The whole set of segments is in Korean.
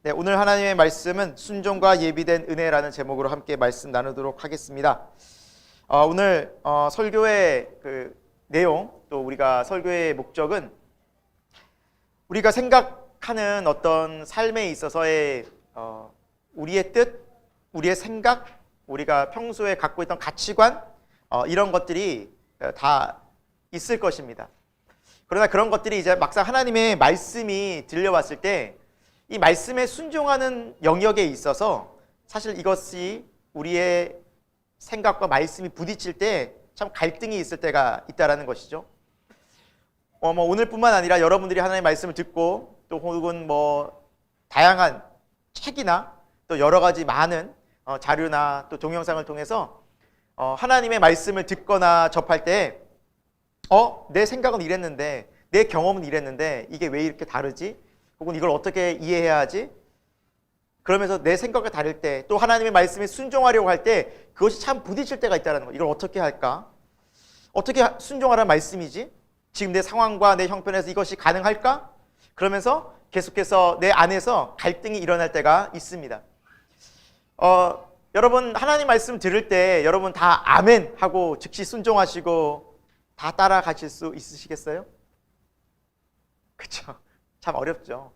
네, 오늘 하나님의 말씀은 순종과 예비된 은혜라는 제목으로 함께 말씀 나누도록 하겠습니다. 오늘 설교의 그 내용, 또 우리가 설교의 목적은 우리가 생각하는 어떤 삶에 있어서의 우리의 뜻, 우리의 생각, 우리가 평소에 갖고 있던 가치관, 이런 것들이 다 있을 것입니다. 그러나 그런 것들이 이제 막상 하나님의 말씀이 들려왔을 때 이 말씀에 순종하는 영역에 있어서 사실 이것이 우리의 생각과 말씀이 부딪힐 때 참 갈등이 있을 때가 있다라는 것이죠. 오늘뿐만 아니라 여러분들이 하나님의 말씀을 듣고 또 혹은 다양한 책이나 또 여러 가지 많은 자료나 또 동영상을 통해서 하나님의 말씀을 듣거나 접할 때 내 생각은 이랬는데, 내 경험은 이랬는데 이게 왜 이렇게 다르지? 혹은 이걸 어떻게 이해해야 하지? 그러면서 내 생각과 다를 때, 또 하나님의 말씀에 순종하려고 할 때 그것이 참 부딪힐 때가 있다는 거예요. 이걸 어떻게 할까? 어떻게 순종하라는 말씀이지? 지금 내 상황과 내 형편에서 이것이 가능할까? 그러면서 계속해서 내 안에서 갈등이 일어날 때가 있습니다. 여러분 하나님 말씀 들을 때 여러분 다 아멘 하고 즉시 순종하시고 다 따라가실 수 있으시겠어요? 그렇죠? 참 어렵죠.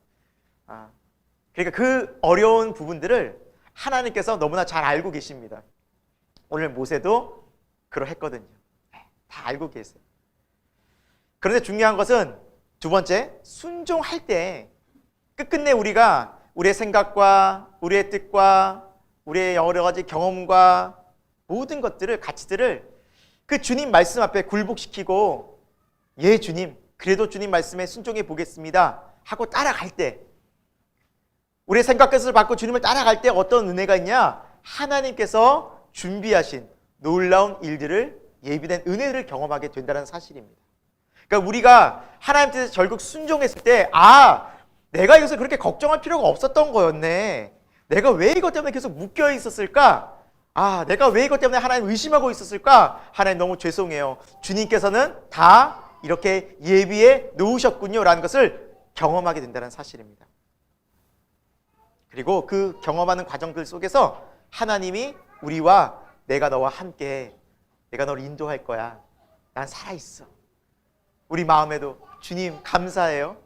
그러니까 그 어려운 부분들을 하나님께서 너무나 잘 알고 계십니다. 오늘 모세도 그러했거든요. 다 알고 계세요. 그런데 중요한 것은 두 번째, 순종할 때 끝끝내 우리가 우리의 생각과 우리의 뜻과 우리의 여러 가지 경험과 모든 것들을, 가치들을 그 주님 말씀 앞에 굴복시키고, 예 주님, 그래도 주님 말씀에 순종해 보겠습니다 하고 따라갈 때, 우리의 생각 끝을 받고 주님을 따라갈 때 어떤 은혜가 있냐? 하나님께서 준비하신 놀라운 일들을, 예비된 은혜를 경험하게 된다는 사실입니다. 그러니까 우리가 하나님 뜻에 결국 순종했을 때, 내가 이것을 그렇게 걱정할 필요가 없었던 거였네. 내가 왜 이것 때문에 계속 묶여 있었을까? 내가 왜 이것 때문에 하나님 의심하고 있었을까? 하나님 너무 죄송해요. 주님께서는 다 이렇게 예비해 놓으셨군요 라는 것을 경험하게 된다는 사실입니다. 그리고 그 경험하는 과정들 속에서 하나님이 우리와 내가 너와 함께, 내가 너를 인도할 거야. 난 살아있어. 우리 마음에도 주님 감사해요.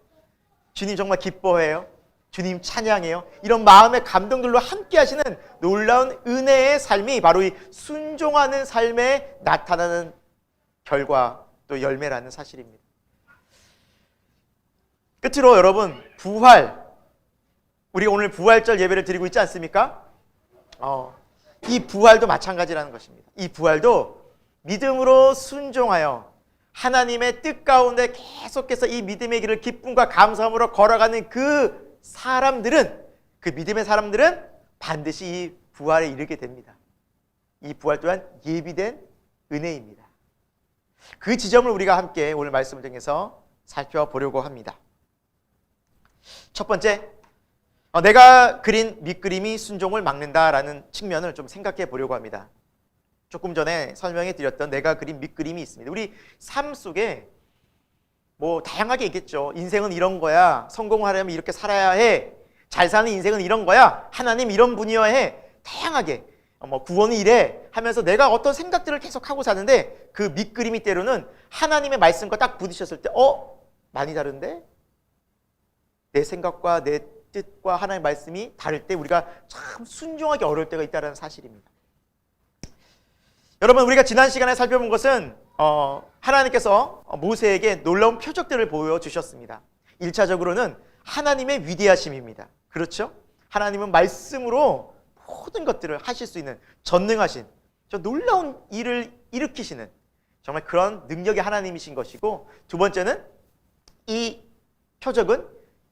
주님 정말 기뻐해요. 주님 찬양해요. 이런 마음의 감동들로 함께 하시는 놀라운 은혜의 삶이 바로 이 순종하는 삶에 나타나는 결과 또 열매라는 사실입니다. 끝으로 여러분, 부활. 우리 오늘 부활절 예배를 드리고 있지 않습니까? 이 부활도 마찬가지라는 것입니다. 이 부활도 믿음으로 순종하여 하나님의 뜻 가운데 계속해서 이 믿음의 길을 기쁨과 감사함으로 걸어가는 그 사람들은, 그 믿음의 사람들은 반드시 이 부활에 이르게 됩니다. 이 부활 또한 예비된 은혜입니다. 그 지점을 우리가 함께 오늘 말씀을 통해서 살펴보려고 합니다. 첫 번째, 내가 그린 밑그림이 순종을 막는다라는 측면을 좀 생각해 보려고 합니다. 조금 전에 설명해 드렸던 내가 그린 밑그림이 있습니다. 우리 삶 속에 다양하게 있겠죠. 인생은 이런 거야. 성공하려면 이렇게 살아야 해. 잘 사는 인생은 이런 거야. 하나님 이런 분이어야 해. 다양하게 구원은 이래 하면서 내가 어떤 생각들을 계속 하고 사는데, 그 밑그림이 때로는 하나님의 말씀과 딱 부딪혔을 때 많이 다른데? 내 생각과 내 뜻과 하나님의 말씀이 다를 때 우리가 참 순종하기 어려울 때가 있다는 사실입니다. 여러분, 우리가 지난 시간에 살펴본 것은 하나님께서 모세에게 놀라운 표적들을 보여주셨습니다. 1차적으로는 하나님의 위대하심입니다. 그렇죠? 하나님은 말씀으로 모든 것들을 하실 수 있는 전능하신, 저 놀라운 일을 일으키시는 정말 그런 능력의 하나님이신 것이고, 두 번째는 이 표적은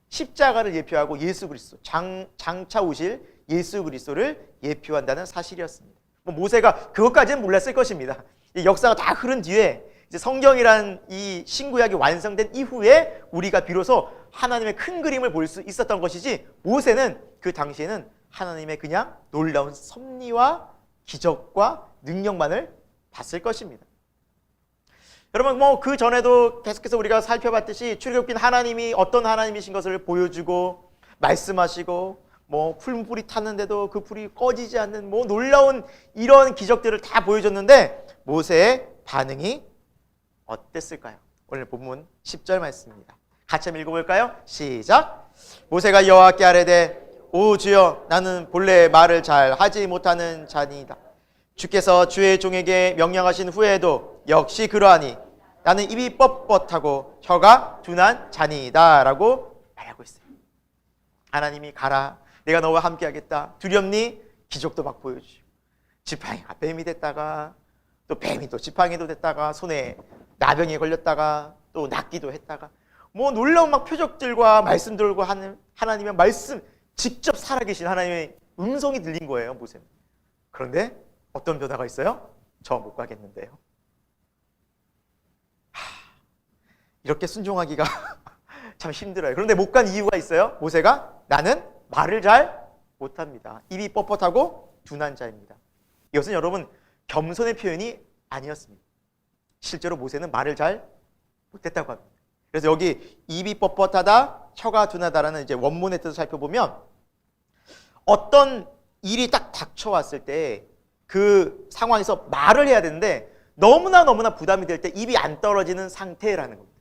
십자가를 예표하고 예수 그리스도, 장차 오실 예수 그리스도를 예표한다는 사실이었습니다. 모세가 그것까지는 몰랐을 것입니다. 역사가 다 흐른 뒤에 이제 성경이란 이 신구약이 완성된 이후에 우리가 비로소 하나님의 큰 그림을 볼 수 있었던 것이지, 모세는 그 당시에는 하나님의 그냥 놀라운 섭리와 기적과 능력만을 봤을 것입니다. 여러분, 그 전에도 계속해서 우리가 살펴봤듯이 출애굽기는 하나님이 어떤 하나님이신 것을 보여주고 말씀하시고 뭐 풀불이 탔는데도 그 불이 꺼지지 않는 뭐 놀라운 이런 기적들을 다 보여줬는데 모세의 반응이 어땠을까요? 오늘 본문 10절 말씀입니다. 같이 한번 읽어볼까요? 시작. 모세가 여호와께 아뢰되 오 주여 나는 본래 말을 잘 하지 못하는 자니이다. 주께서 주의 종에게 명령하신 후에도 역시 그러하니 나는 입이 뻣뻣하고 혀가 둔한 자니이다 라고 말하고 있어요. 하나님이 가라 내가 너와 함께 하겠다. 두렵니? 기적도 막 보여주시고 지팡이가 뱀이 됐다가 또 뱀이 또 지팡이도 됐다가 손에 나병에 걸렸다가 또 낫기도 했다가 뭐 놀라운 막 표적들과 말씀들과 하는 하나님의 말씀 직접 살아계신 하나님의 음성이 들린 거예요. 모세는. 그런데 어떤 변화가 있어요? 저 못 가겠는데요. 이렇게 순종하기가 참 힘들어요. 그런데 못 간 이유가 있어요. 모세가 나는 말을 잘 못합니다. 입이 뻣뻣하고 둔한 자입니다. 이것은 여러분 겸손의 표현이 아니었습니다. 실제로 모세는 말을 잘 못했다고 합니다. 그래서 여기 입이 뻣뻣하다, 혀가 둔하다라는 이제 원문의 뜻을 살펴보면 어떤 일이 딱 닥쳐왔을 때 그 상황에서 말을 해야 되는데 너무나 부담이 될 때 입이 안 떨어지는 상태라는 겁니다.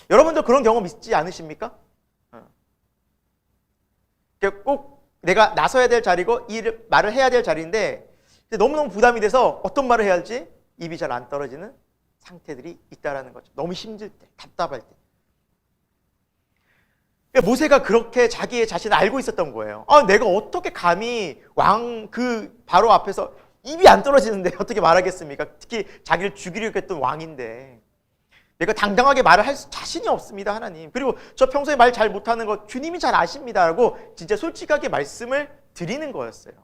여러분도 그런 경험 있지 않으십니까? 꼭 내가 나서야 될 자리고 말을 해야 될 자리인데 너무너무 부담이 돼서 어떤 말을 해야 할지 입이 잘 안 떨어지는 상태들이 있다라는 거죠. 너무 힘들 때, 답답할 때. 모세가 그렇게 자기의 자신을 알고 있었던 거예요. 내가 어떻게 감히 왕 그 바로 앞에서 입이 안 떨어지는데 어떻게 말하겠습니까? 특히 자기를 죽이려고 했던 왕인데 내가 당당하게 말을 할 자신이 없습니다, 하나님. 그리고 저 평소에 말 잘 못하는 거 주님이 잘 아십니다 라고 진짜 솔직하게 말씀을 드리는 거였어요.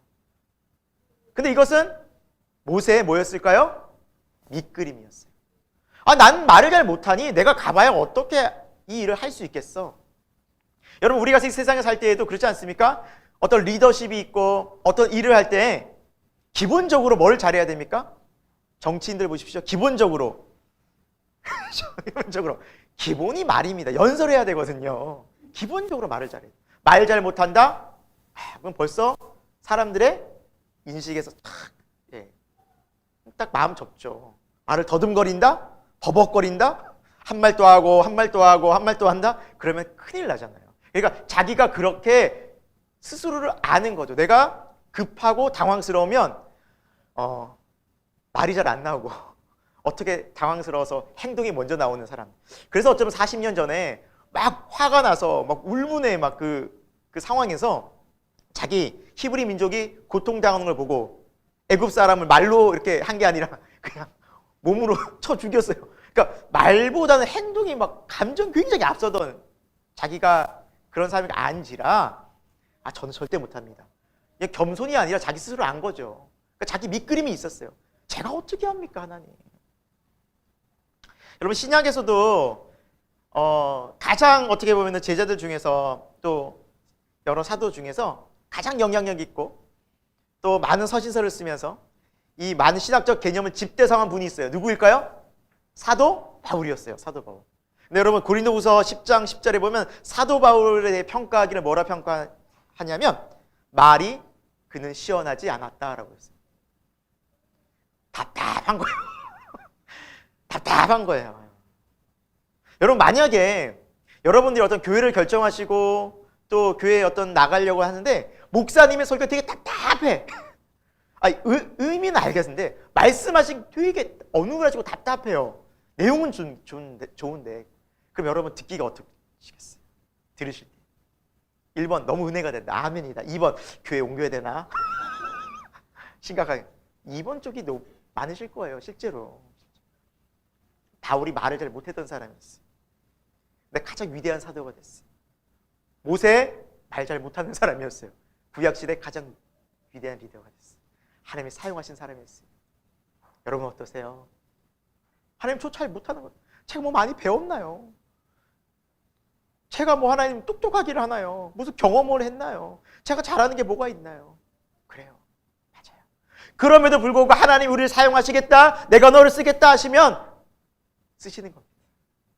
근데 이것은 모세의 뭐였을까요? 밑그림이었어요. 난 말을 잘 못하니 내가 가봐야 어떻게 이 일을 할 수 있겠어. 여러분 우리가 세상에 살 때에도 그렇지 않습니까? 어떤 리더십이 있고 어떤 일을 할 때 기본적으로 뭘 잘해야 됩니까? 정치인들 보십시오. 기본적으로 기본이 말입니다. 연설해야 되거든요. 기본적으로 말을 잘해요. 말 잘 못한다? 그럼 벌써 사람들의 인식에서 딱 마음 접죠. 말을 더듬거린다? 버벅거린다? 한 말 또 하고 한 말 또 하고 한 말 또 한다? 그러면 큰일 나잖아요. 그러니까 자기가 그렇게 스스로를 아는 거죠. 내가 급하고 당황스러우면 말이 잘 안 나오고 어떻게 당황스러워서 행동이 먼저 나오는 사람. 그래서 어쩌면 40년 전에 막 화가 나서 막 울문에 막 그 상황에서 자기 히브리 민족이 고통당하는 걸 보고 애굽 사람을 말로 이렇게 한 게 아니라 그냥 몸으로 쳐 죽였어요. 그러니까 말보다는 행동이 막 감정 굉장히 앞서던 자기가 그런 사람이 아닌지라 저는 절대 못합니다. 겸손이 아니라 자기 스스로 안 거죠. 그러니까 자기 밑그림이 있었어요. 제가 어떻게 합니까, 하나님? 여러분 신약에서도 가장 어떻게 보면 제자들 중에서 또 여러 사도 중에서 가장 영향력 있고 또 많은 서신서를 쓰면서 이 많은 신학적 개념을 집대성한 분이 있어요. 누구일까요? 사도 바울이었어요. 사도 바울. 근데 여러분 고린도후서 10장 10절에 보면 사도 바울에 대해 평가하기를 뭐라 평가하냐면 말이 그는 시원하지 않았다라고 했어요. 답답한 거예요. 답답한 거예요. 여러분 만약에 여러분들이 어떤 교회를 결정하시고 또 교회에 어떤 나가려고 하는데 목사님의 설교가 되게 답답해. 의미는 알겠는데 말씀하신 되게 어눌하시고 답답해요. 내용은 좋은데 그럼 여러분 듣기가 어떠시겠어요? 들으실 때 1번 너무 은혜가 된다. 아멘이다. 2번 교회 옮겨야 되나? 심각하게 2번 쪽이 너무 많으실 거예요. 실제로 바울이 말을 잘 못했던 사람이었어요. 근데 가장 위대한 사도가 됐어요. 모세 말 잘 못하는 사람이었어요. 구약시대 가장 위대한 리더가 됐어요. 하나님이 사용하신 사람이었어요. 여러분 어떠세요? 하나님 저 잘 못하는 것 제가 뭐 많이 배웠나요? 제가 뭐 하나님 똑똑하기를 하나요? 무슨 경험을 했나요? 제가 잘하는 게 뭐가 있나요? 그래요. 맞아요. 그럼에도 불구하고 하나님 우리를 사용하시겠다, 내가 너를 쓰겠다 하시면 쓰시는 겁니다.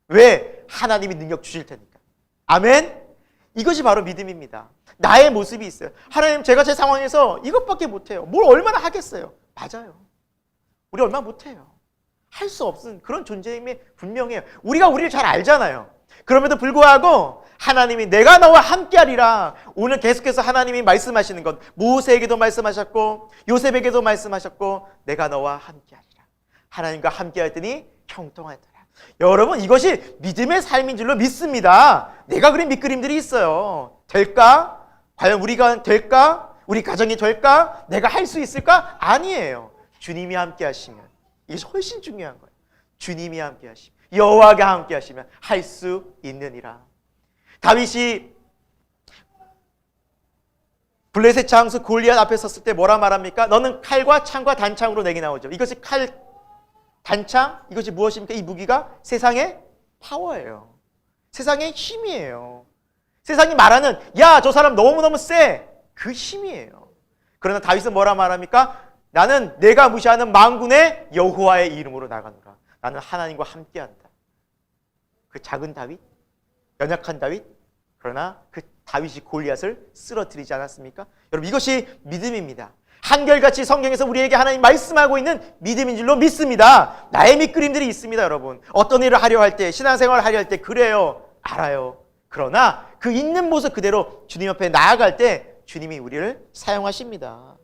왜? 하나님이 능력 주실 테니까. 아멘? 이것이 바로 믿음입니다. 나의 모습이 있어요. 하나님, 제가 제 상황에서 이것밖에 못해요. 뭘 얼마나 하겠어요? 맞아요. 우리 얼마 못해요. 할 수 없은 그런 존재임이 분명해요. 우리가 우리를 잘 알잖아요. 그럼에도 불구하고 하나님이 내가 너와 함께하리라. 오늘 계속해서 하나님이 말씀하시는 것, 모세에게도 말씀하셨고 요셉에게도 말씀하셨고 내가 너와 함께하리라. 하나님과 함께하였더니 형통하였더라. 여러분, 이것이 믿음의 삶인 줄로 믿습니다. 내가 그린 밑그림들이 있어요. 될까? 과연 우리가 될까? 우리 가정이 될까? 내가 할 수 있을까? 아니에요. 주님이 함께 하시면 이게 훨씬 중요한 거예요. 주님이 함께 하시면, 여호와가 함께 하시면 할 수 있느니라. 다윗이 블레셋 장수 골리앗 앞에 섰을 때 뭐라 말합니까? 너는 칼과 창과 단창으로 내게 나오죠. 이것이 칼, 단창, 이것이 무엇입니까? 이 무기가 세상의 파워예요. 세상의 힘이에요. 세상이 말하는 야, 저 사람 너무너무 세, 그 힘이에요. 그러나 다윗은 뭐라 말합니까? 나는 내가 무시하는 만군의 여호와의 이름으로 나가노라. 나는 하나님과 함께한다. 그 작은 다윗, 연약한 다윗, 그러나 그 다윗이 골리앗을 쓰러뜨리지 않았습니까? 여러분, 이것이 믿음입니다. 한결같이 성경에서 우리에게 하나님 말씀하고 있는 믿음인 줄로 믿습니다. 나의 밑그림들이 있습니다, 여러분. 어떤 일을 하려 할 때, 신앙생활을 하려 할 때 그래요, 알아요. 그러나 그 있는 모습 그대로 주님 앞에 나아갈 때 주님이 우리를 사용하십니다.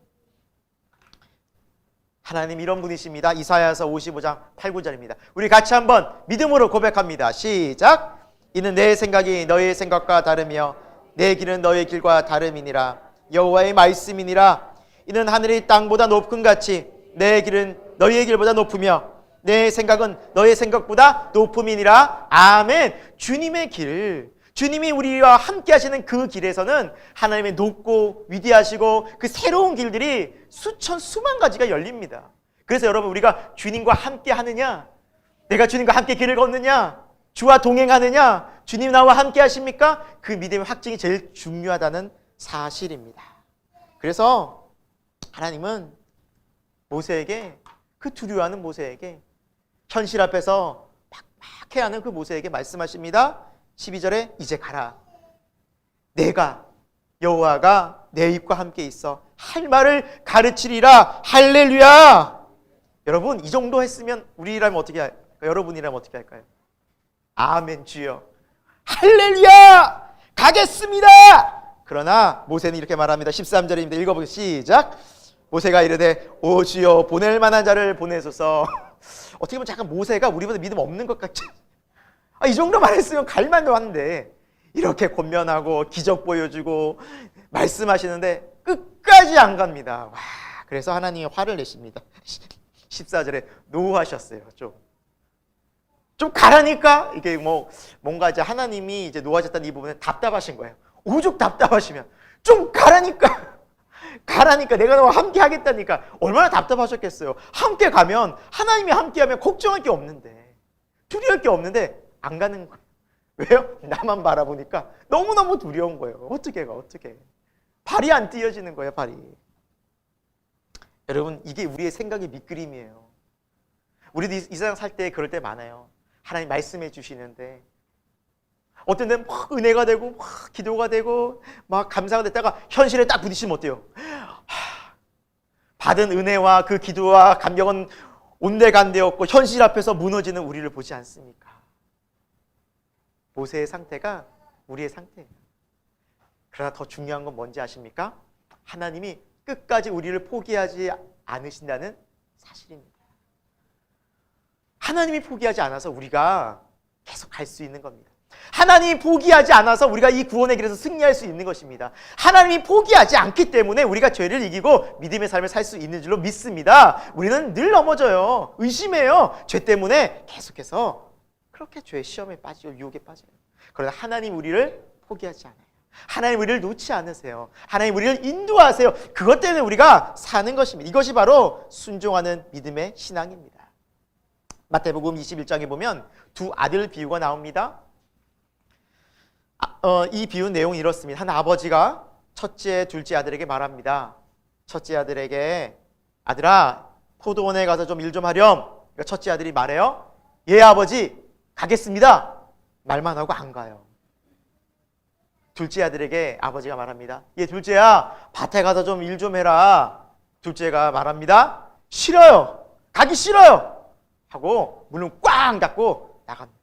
하나님 이런 분이십니다. 이사야서 55장 8, 9절입니다. 우리 같이 한번 믿음으로 고백합니다. 시작! 이는 내 생각이 너의 생각과 다르며 내 길은 너의 길과 다름이니라. 여호와의 말씀이니라. 이는 하늘이 땅보다 높음 같이 내 길은 너희의 길보다 높으며 내 생각은 너의 생각보다 높음이니라. 아멘. 주님의 길, 주님이 우리와 함께 하시는 그 길에서는 하나님의 높고 위대하시고 그 새로운 길들이 수천 수만 가지가 열립니다. 그래서 여러분, 우리가 주님과 함께 하느냐, 내가 주님과 함께 길을 걷느냐, 주와 동행하느냐, 주님 나와 함께 하십니까? 그 믿음의 확증이 제일 중요하다는 사실입니다. 그래서 하나님은 모세에게, 그 두려워하는 모세에게, 현실 앞에서 막막해하는 그 모세에게 말씀하십니다. 12절에 이제 가라. 내가 여호와가 내 입과 함께 있어 할 말을 가르치리라. 할렐루야. 여러분, 이 정도 했으면 우리라면 어떻게 할까요? 여러분이라면 어떻게 할까요? 아멘 주여, 할렐루야, 가겠습니다. 그러나 모세는 이렇게 말합니다. 13절입니다. 읽어보세요. 시작. 모세가 이르되 오 주여, 보낼 만한 자를 보내소서. 어떻게 보면 잠깐 모세가 우리보다 믿음 없는 것 같죠? 이 정도 말했으면 갈만도 한데 이렇게 권면하고 기적 보여주고 말씀하시는데 끝까지 안 갑니다. 와, 그래서 하나님이 화를 내십니다. 14절에 노하셨어요. 좀 가라니까. 이게 뭔가 이제 하나님이 이제 노하셨다는 이 부분에 답답하신 거예요. 오죽 답답하시면 좀 가라니까. 가라니까, 내가 너와 함께 하겠다니까. 얼마나 답답하셨겠어요. 함께 가면, 하나님이 함께하면 걱정할 게 없는데, 두려울 게 없는데 안 가는 거예요. 왜요? 나만 바라보니까 너무너무 두려운 거예요. 어떻게 가, 어떻게. 발이 안 띄어지는 거예요, 발이. 여러분, 이게 우리의 생각의 밑그림이에요. 우리도 이 세상 살 때 그럴 때 많아요. 하나님 말씀해 주시는데 어떤 데는 막 은혜가 되고 막 기도가 되고 막 감사가 됐다가 현실에 딱 부딪히면 어때요? 받은 은혜와 그 기도와 감격은 온데간데없고 현실 앞에서 무너지는 우리를 보지 않습니까? 모세의 상태가 우리의 상태예요. 그러나 더 중요한 건 뭔지 아십니까? 하나님이 끝까지 우리를 포기하지 않으신다는 사실입니다. 하나님이 포기하지 않아서 우리가 계속 갈 수 있는 겁니다. 하나님이 포기하지 않아서 우리가 이 구원의 길에서 승리할 수 있는 것입니다. 하나님이 포기하지 않기 때문에 우리가 죄를 이기고 믿음의 삶을 살 수 있는 줄로 믿습니다. 우리는 늘 넘어져요. 의심해요. 죄 때문에 계속해서 그렇게 죄의 시험에 빠지고 유혹에 빠져요. 그러나 하나님 우리를 포기하지 않아요. 하나님 우리를 놓지 않으세요. 하나님 우리를 인도하세요. 그것 때문에 우리가 사는 것입니다. 이것이 바로 순종하는 믿음의 신앙입니다. 마태복음 21장에 보면 두 아들 비유가 나옵니다. 이 비유 내용이 이렇습니다. 한 아버지가 첫째, 둘째 아들에게 말합니다. 첫째 아들에게 아들아, 포도원에 가서 좀 일 좀 하렴. 그러니까 첫째 아들이 말해요. 예 아버지, 가겠습니다. 말만 하고 안 가요. 둘째 아들에게 아버지가 말합니다. 얘 둘째야, 밭에 가서 좀 일 좀 해라. 둘째가 말합니다. 싫어요. 가기 싫어요. 하고 문을 꽝 닫고 나갑니다.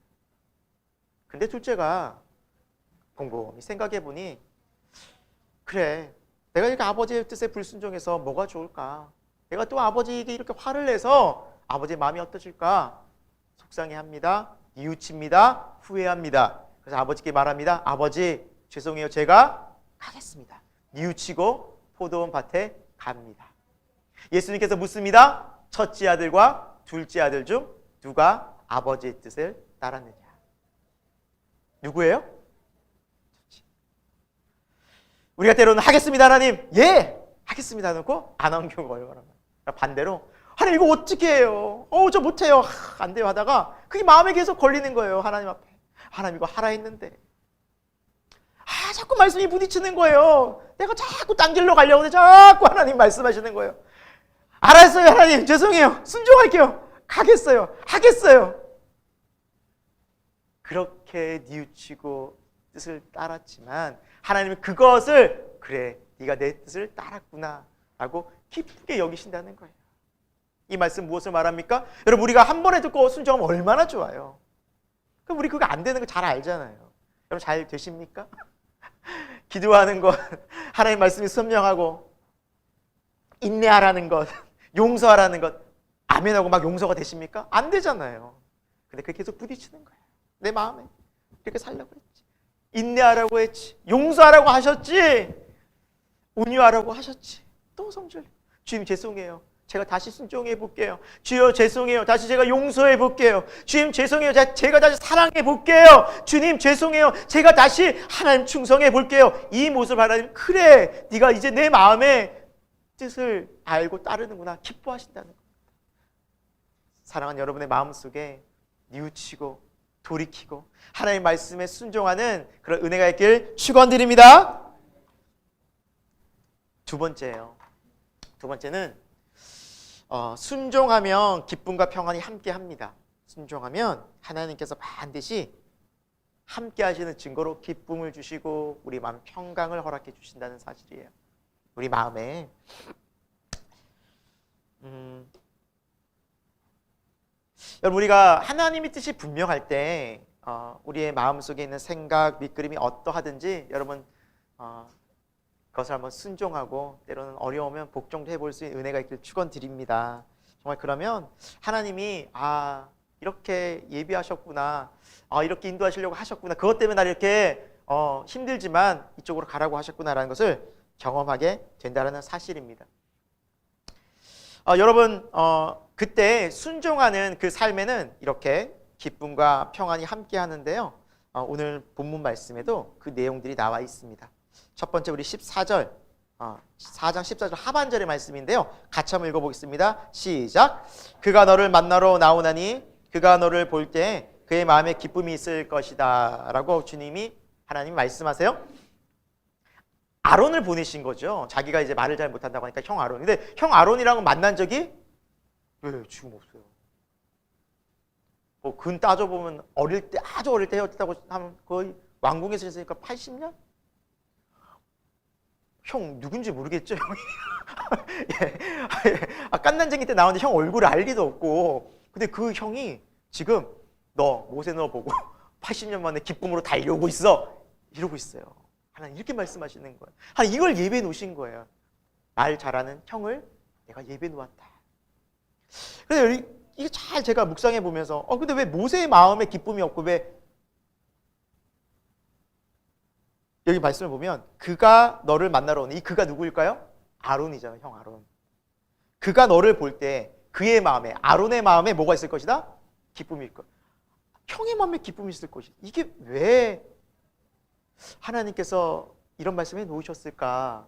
근데 둘째가 곰곰이 생각해 보니, 그래, 내가 이렇게 아버지의 뜻에 불순종해서 뭐가 좋을까? 내가 또 아버지에게 이렇게 화를 내서 아버지의 마음이 어떠실까? 속상해합니다. 뉘우칩니다. 후회합니다. 그래서 아버지께 말합니다. 아버지, 죄송해요. 제가 가겠습니다. 뉘우치고 포도원 밭에 갑니다. 예수님께서 묻습니다. 첫째 아들과 둘째 아들 중 누가 아버지의 뜻을 따랐느냐? 누구예요? 우리가 때로는 하겠습니다, 하나님. 예, 하겠습니다 놓고 안 하는 경우가 얼마나 많아요. 반대로 하나님 이거 어떻게 해요? 저 못해요. 안 돼요 하다가 그게 마음에 계속 걸리는 거예요. 하나님 앞에. 하나님 이거 하라 했는데. 자꾸 말씀이 부딪히는 거예요. 내가 자꾸 딴 길로 가려고 하는데 자꾸 하나님 말씀하시는 거예요. 알았어요, 하나님. 죄송해요. 순종할게요. 가겠어요. 하겠어요. 그렇게 뉘우치고 뜻을 따랐지만 하나님은 그것을, 그래, 네가 내 뜻을 따랐구나 라고 기쁘게 여기신다는 거예요. 이 말씀 무엇을 말합니까? 여러분, 우리가 한 번에 듣고 순종하면 얼마나 좋아요. 그럼 우리 그거 안 되는 거 잘 알잖아요. 여러분 잘 되십니까? 기도하는 것, 하나님 말씀이 선명하고 인내하라는 것, 용서하라는 것, 아멘하고 막 용서가 되십니까? 안 되잖아요. 근데 그게 계속 부딪히는 거예요. 내 마음에 이렇게 살려고 했지, 인내하라고 했지, 용서하라고 하셨지, 온유하라고 하셨지, 또 성질, 주님 죄송해요, 제가 다시 순종해 볼게요. 주여 죄송해요, 다시 제가 용서해 볼게요. 주님 죄송해요, 제가 다시 사랑해 볼게요. 주님 죄송해요, 제가 다시 하나님 충성해 볼게요. 이 모습을 하나님, 그래, 네가 이제 내 마음의 뜻을 알고 따르는구나, 기뻐하신다는 겁니다. 사랑하는 여러분의 마음속에 뉘우치고 돌이키고 하나님의 말씀에 순종하는 그런 은혜가 있길 축원드립니다. 두 번째예요. 두 번째는 순종하면 기쁨과 평안이 함께합니다. 순종하면 하나님께서 반드시 함께 하시는 증거로 기쁨을 주시고 우리 마음 평강을 허락해 주신다는 사실이에요. 우리 마음에 여러분, 우리가 하나님의 뜻이 분명할 때 우리의 마음속에 있는 생각, 밑그림이 어떠하든지 여러분 그것을 한번 순종하고 때로는 어려우면 복종도 해볼 수 있는 은혜가 있길 축원드립니다. 정말 그러면 하나님이 이렇게 예비하셨구나, 이렇게 인도하시려고 하셨구나, 그것 때문에 나 이렇게 힘들지만 이쪽으로 가라고 하셨구나라는 것을 경험하게 된다는 사실입니다. 여러분 그때 순종하는 그 삶에는 이렇게 기쁨과 평안이 함께 하는데요. 오늘 본문 말씀에도 그 내용들이 나와 있습니다. 첫 번째 우리 14절, 4장 14절 하반절의 말씀인데요. 같이 한번 읽어보겠습니다. 시작. 그가 너를 만나러 나오나니 그가 너를 볼 때 그의 마음에 기쁨이 있을 것이다 라고 주님이, 하나님이 말씀하세요. 아론을 보내신 거죠. 자기가 이제 말을 잘 못한다고 하니까 형 아론. 근데 형 아론이랑은 만난 적이 지금 없어요. 근 따져보면 어릴 때, 아주 어릴 때 헤어졌다고 하면 거의 왕궁에서 있으니까 80년? 형 누군지 모르겠죠, 형이. 깐난쟁이 때 나오는데 형 얼굴을 알 리도 없고. 근데 그 형이 지금 모세 너 보고 80년 만에 기쁨으로 달려오고 있어, 이러고 있어요. 하나님 이렇게 말씀하시는 거예요. 하나님 이걸 예배해 놓으신 거예요. 말 잘하는 형을 내가 예배해 놓았다. 그래서 이게 잘 제가 묵상해 보면서 근데 왜 모세의 마음에 기쁨이 없고, 왜 여기 말씀을 보면 그가 너를 만나러 오는 이 그가 누구일까요? 아론이잖아요. 형 아론. 그가 너를 볼 때 그의 마음에, 아론의 마음에 뭐가 있을 것이다? 기쁨이 있을 것. 형의 마음에 기쁨이 있을 것이다. 이게 왜 하나님께서 이런 말씀을 놓으셨을까?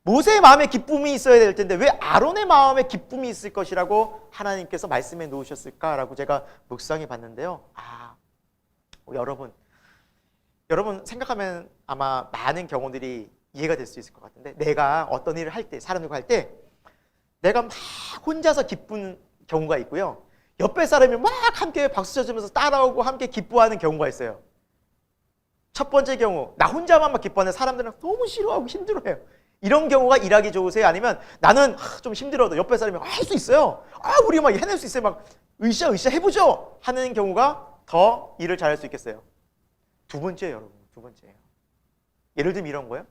모세의 마음에 기쁨이 있어야 될 텐데 왜 아론의 마음에 기쁨이 있을 것이라고 하나님께서 말씀해 놓으셨을까라고 제가 묵상해 봤는데요. 여러분 생각하면 아마 많은 경우들이 이해가 될 수 있을 것 같은데, 내가 어떤 일을 할 때, 사람들과 할 때 내가 막 혼자서 기쁜 경우가 있고요, 옆에 사람이 막 함께 박수 쳐주면서 따라오고 함께 기뻐하는 경우가 있어요. 첫 번째 경우, 나 혼자만 막 기뻐하는 사람들은 너무 싫어하고 힘들어해요. 이런 경우가 일하기 좋으세요? 아니면 나는 좀 힘들어도 옆에 사람이 할 수 있어요. 우리가 막 해낼 수 있어요. 막 으쌰으쌰 해보죠. 하는 경우가 더 일을 잘할 수 있겠어요. 두 번째예요, 여러분. 두 번째예요. 예를 들면 이런 거예요.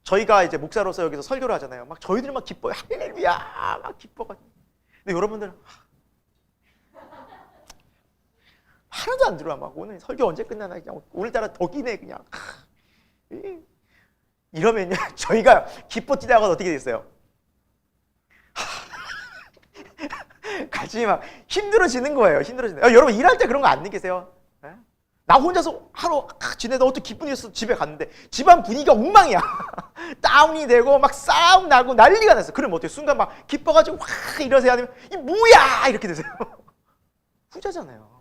저희가 이제 목사로서 여기서 설교를 하잖아요. 막 저희들 막 기뻐요. 할렐루야! 막 기뻐가지고. 근데 여러분들은 하나도 안 들어와. 막 오늘 설교 언제 끝나나 그냥 오늘따라 더 기네 그냥. 이러면요 저희가 기뻐 뛰다가 어떻게 됐어요? 같이 막 힘들어지는 거예요. 힘들어지는. 여러분 일할 때 그런 거 안 느끼세요? 네? 나 혼자서 하루 지내다 어떤 기쁜 일이 있어서 집에 갔는데 집안 분위기가 엉망이야. 다운이 되고 막 싸움 나고 난리가 났어. 그러면 어때요? 순간 막 기뻐가지고 확 이러세요? 아니면 이 뭐야 이렇게 되세요? 후자잖아요.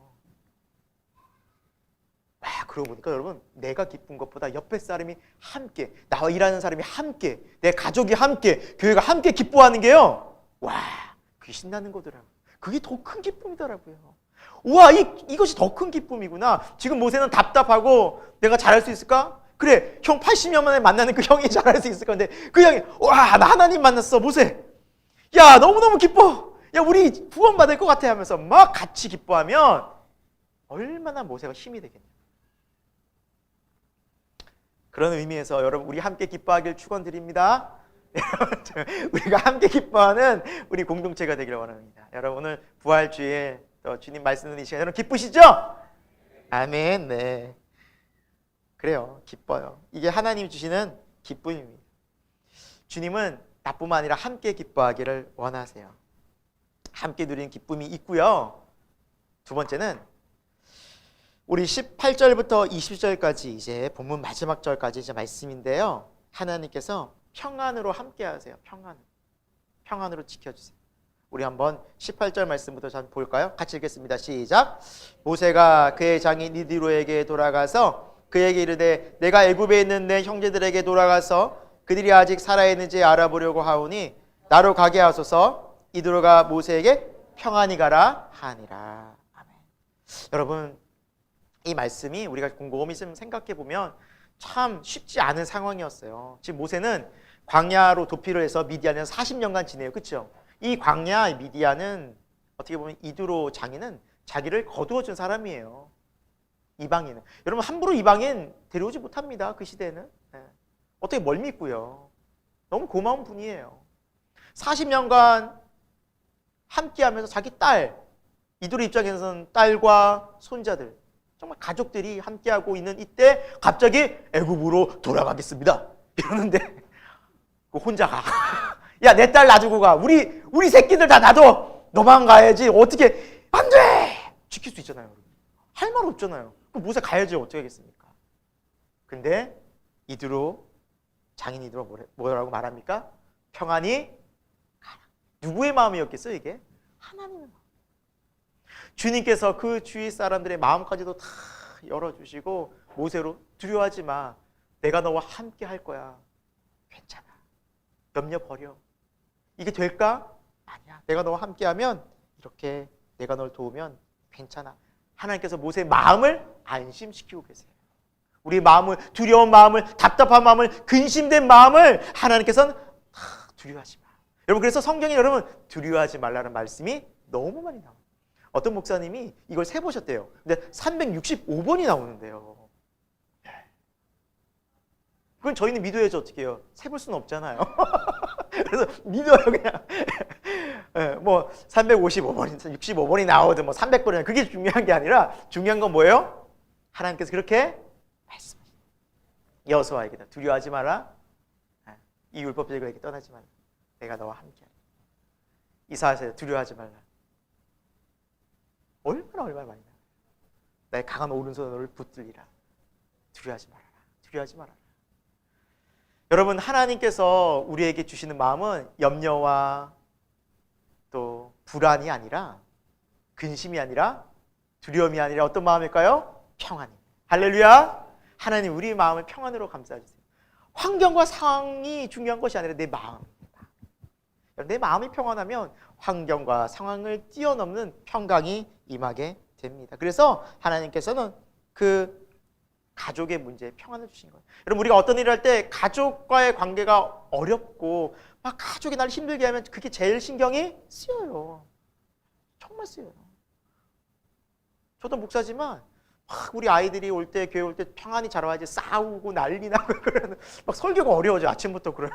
그러고 보니까 여러분 내가 기쁜 것보다 옆에 사람이 함께, 나와 일하는 사람이 함께, 내 가족이 함께, 교회가 함께 기뻐하는 게요, 그게 신나는 거더라고요. 그게 더 큰 기쁨이더라고요. 이것이 더 큰 기쁨이구나. 지금 모세는 답답하고 내가 잘할 수 있을까? 그래, 형 80년 만에 만나는 그 형이 잘할 수 있을 건데 그 형이 나 하나님 만났어 모세. 야 너무너무 기뻐. 야 우리 구원받을 것 같아 하면서 막 같이 기뻐하면 얼마나 모세가 힘이 되겠냐. 그런 의미에서 여러분 우리 함께 기뻐하길 축원드립니다. 우리가 함께 기뻐하는 우리 공동체가 되기를 원합니다. 여러분 오늘 부활주일 또 주님 말씀 듣는 이 시간 여러분 기쁘시죠? 아멘. 네. 그래요. 기뻐요. 이게 하나님 주시는 기쁨입니다. 주님은 나뿐만 아니라 함께 기뻐하기를 원하세요. 함께 누리는 기쁨이 있고요. 두 번째는 우리 18절부터 20절까지 이제 본문 마지막 절까지 이제 말씀인데요. 하나님께서 평안으로 함께 하세요. 평안으로 지켜주세요. 우리 한번 18절 말씀부터 좀 볼까요? 같이 읽겠습니다. 시작. 모세가 그의 장인 이드로에게 돌아가서 그에게 이르되 내가 애굽에 있는 내 형제들에게 돌아가서 그들이 아직 살아있는지 알아보려고 하오니 나로 가게 하소서. 이드로가 모세에게 평안히 가라 하니라. 아멘. 여러분 이 말씀이 우리가 곰곰이 좀 생각해 보면 참 쉽지 않은 상황이었어요. 지금 모세는 광야로 도피를 해서 미디안에 40년간 지내요. 그렇죠? 이 광야 미디안은 어떻게 보면 이드로 장인은 자기를 거두어준 사람이에요. 이방인은. 여러분 함부로 이방인 데려오지 못합니다. 그 시대에는. 네. 어떻게 멀 믿고요. 너무 고마운 분이에요. 40년간 함께하면서 자기 딸, 이드로 입장에서는 딸과 손자들 정말 가족들이 함께하고 있는 이때 갑자기 애굽으로 돌아가겠습니다. 이러는데 그 혼자 가. 야, 내 딸 놔두고 가. 우리 새끼들 다 놔둬. 너만 가야지. 어떻게 안 돼. 지킬 수 있잖아요. 할 말 없잖아요. 그럼 모세 가야지. 어떻게 하겠습니까? 근데 이드로 장인 이드로 뭐라고 말합니까? 평안히 가라. 누구의 마음이었겠어요, 이게? 하나님의 마음. 주님께서 그 주위 사람들의 마음까지도 다 열어주시고 모세로 두려워하지 마. 내가 너와 함께 할 거야. 괜찮아. 염려 버려. 이게 될까? 아니야. 내가 너와 함께하면 이렇게 내가 널 도우면 괜찮아. 하나님께서 모세의 마음을 안심시키고 계세요. 우리 마음을, 두려운 마음을, 답답한 마음을, 근심된 마음을 하나님께서는 두려워하지 마. 여러분 그래서 성경에 여러분 두려워하지 말라는 말씀이 너무 많이 나와요. 어떤 목사님이 이걸 세보셨대요. 근데 365번이 나오는데요. 그건 저희는 믿어야지 어떻게 해요? 세볼 수는 없잖아요. 그래서 믿어요 그냥. 뭐 355번이 65번이 나오든 뭐 300번이나 그게 중요한 게 아니라 중요한 건 뭐예요? 하나님께서 그렇게 말씀하시죠. 여호수아에게 두려워하지 마라. 이 율법들에게 떠나지 마라. 내가 너와 함께하리. 이사야서 두려워하지 말라. 얼마나 많이 나와요. 나의 강한 오른손으로 너를 붙들리라. 두려워하지 말아라. 두려워하지 말아라. 여러분 하나님께서 우리에게 주시는 마음은 염려와 또 불안이 아니라 근심이 아니라 두려움이 아니라 어떤 마음일까요? 평안입니다. 할렐루야. 하나님 우리 마음을 평안으로 감싸주세요. 환경과 상황이 중요한 것이 아니라 내 마음입니다. 내 마음이 평안하면 환경과 상황을 뛰어넘는 평강이 임하게 됩니다. 그래서 하나님께서는 그 가족의 문제에 평안을 주신 거예요. 여러분 우리가 어떤 일을 할 때 가족과의 관계가 어렵고 막 가족이 날 힘들게 하면 그게 제일 신경이 쓰여요. 정말 쓰여요. 저도 목사지만 막 우리 아이들이 올 때 교회 올 때 평안히 자라와야지 싸우고 난리 나고 그러는 막 설교가 어려워져. 아침부터 그래.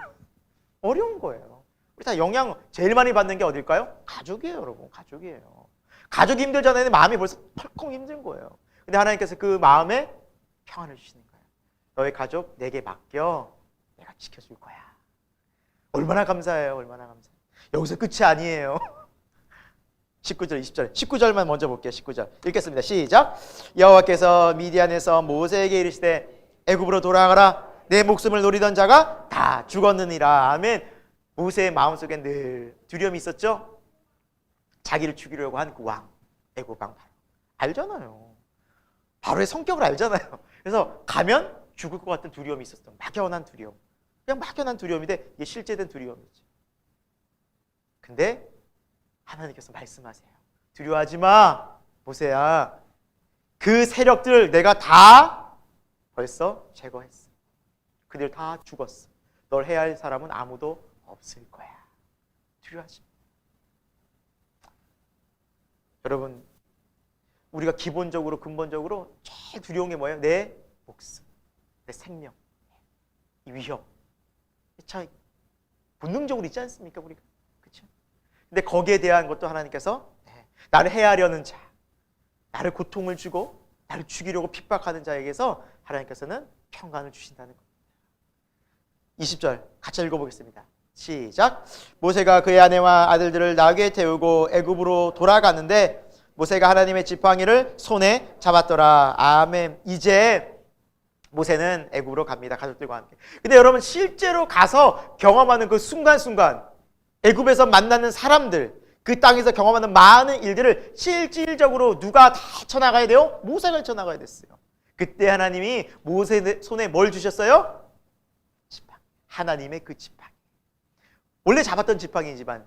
어려운 거예요. 우리 다 영향 제일 많이 받는 게 어딜까요? 가족이에요, 여러분. 가족이에요. 가족이 힘들잖아요. 마음이 벌써 펄컹 힘든 거예요. 근데 하나님께서 그 마음에 평안을 주시는 거예요. 너의 가족 내게 맡겨. 내가 지켜줄 거야. 얼마나 감사해요. 얼마나 감사해요. 여기서 끝이 아니에요. 19절, 20절. 19절만 먼저 볼게요. 19절. 읽겠습니다. 시작. 여호와께서 미디안에서 모세에게 이르시되 애굽으로 돌아가라. 내 목숨을 노리던 자가 다 죽었느니라. 아멘. 모세의 마음속에 늘 두려움이 있었죠. 자기를 죽이려고 한 그 왕, 애굽 왕 바로. 알잖아요. 바로의 성격을 알잖아요. 그래서 가면 죽을 것 같은 두려움이 있었던 막연한 두려움. 그냥 막연한 두려움인데 이게 실제된 두려움이지. 근데 하나님께서 말씀하세요. 두려워하지 마. 모세야. 그 세력들 내가 다 벌써 제거했어. 그들 다 죽었어. 널 해야 할 사람은 아무도 없을 거야. 두려워하지 마. 여러분 우리가 기본적으로 근본적으로 제일 두려운 게 뭐예요? 내 목숨, 내 생명, 이 위협. 참 본능적으로 있지 않습니까? 우리가. 그렇죠? 근데 거기에 대한 것도 하나님께서 나를 해하려는 자, 나를 고통을 주고 나를 죽이려고 핍박하는 자에게서 하나님께서는 평강을 주신다는 겁니다. 20절 같이 읽어보겠습니다. 시작. 모세가 그의 아내와 아들들을 나귀에 태우고 애굽으로 돌아가는데 모세가 하나님의 지팡이를 손에 잡았더라. 아멘. 이제 모세는 애굽으로 갑니다. 가족들과 함께. 근데 여러분 실제로 가서 경험하는 그 순간순간 애굽에서 만나는 사람들, 그 땅에서 경험하는 많은 일들을 실질적으로 누가 다 쳐나가야 돼요? 모세가 쳐나가야 됐어요. 그때 하나님이 모세 손에 뭘 주셨어요? 지팡이. 하나님의 그 지팡이. 원래 잡았던 지팡이지만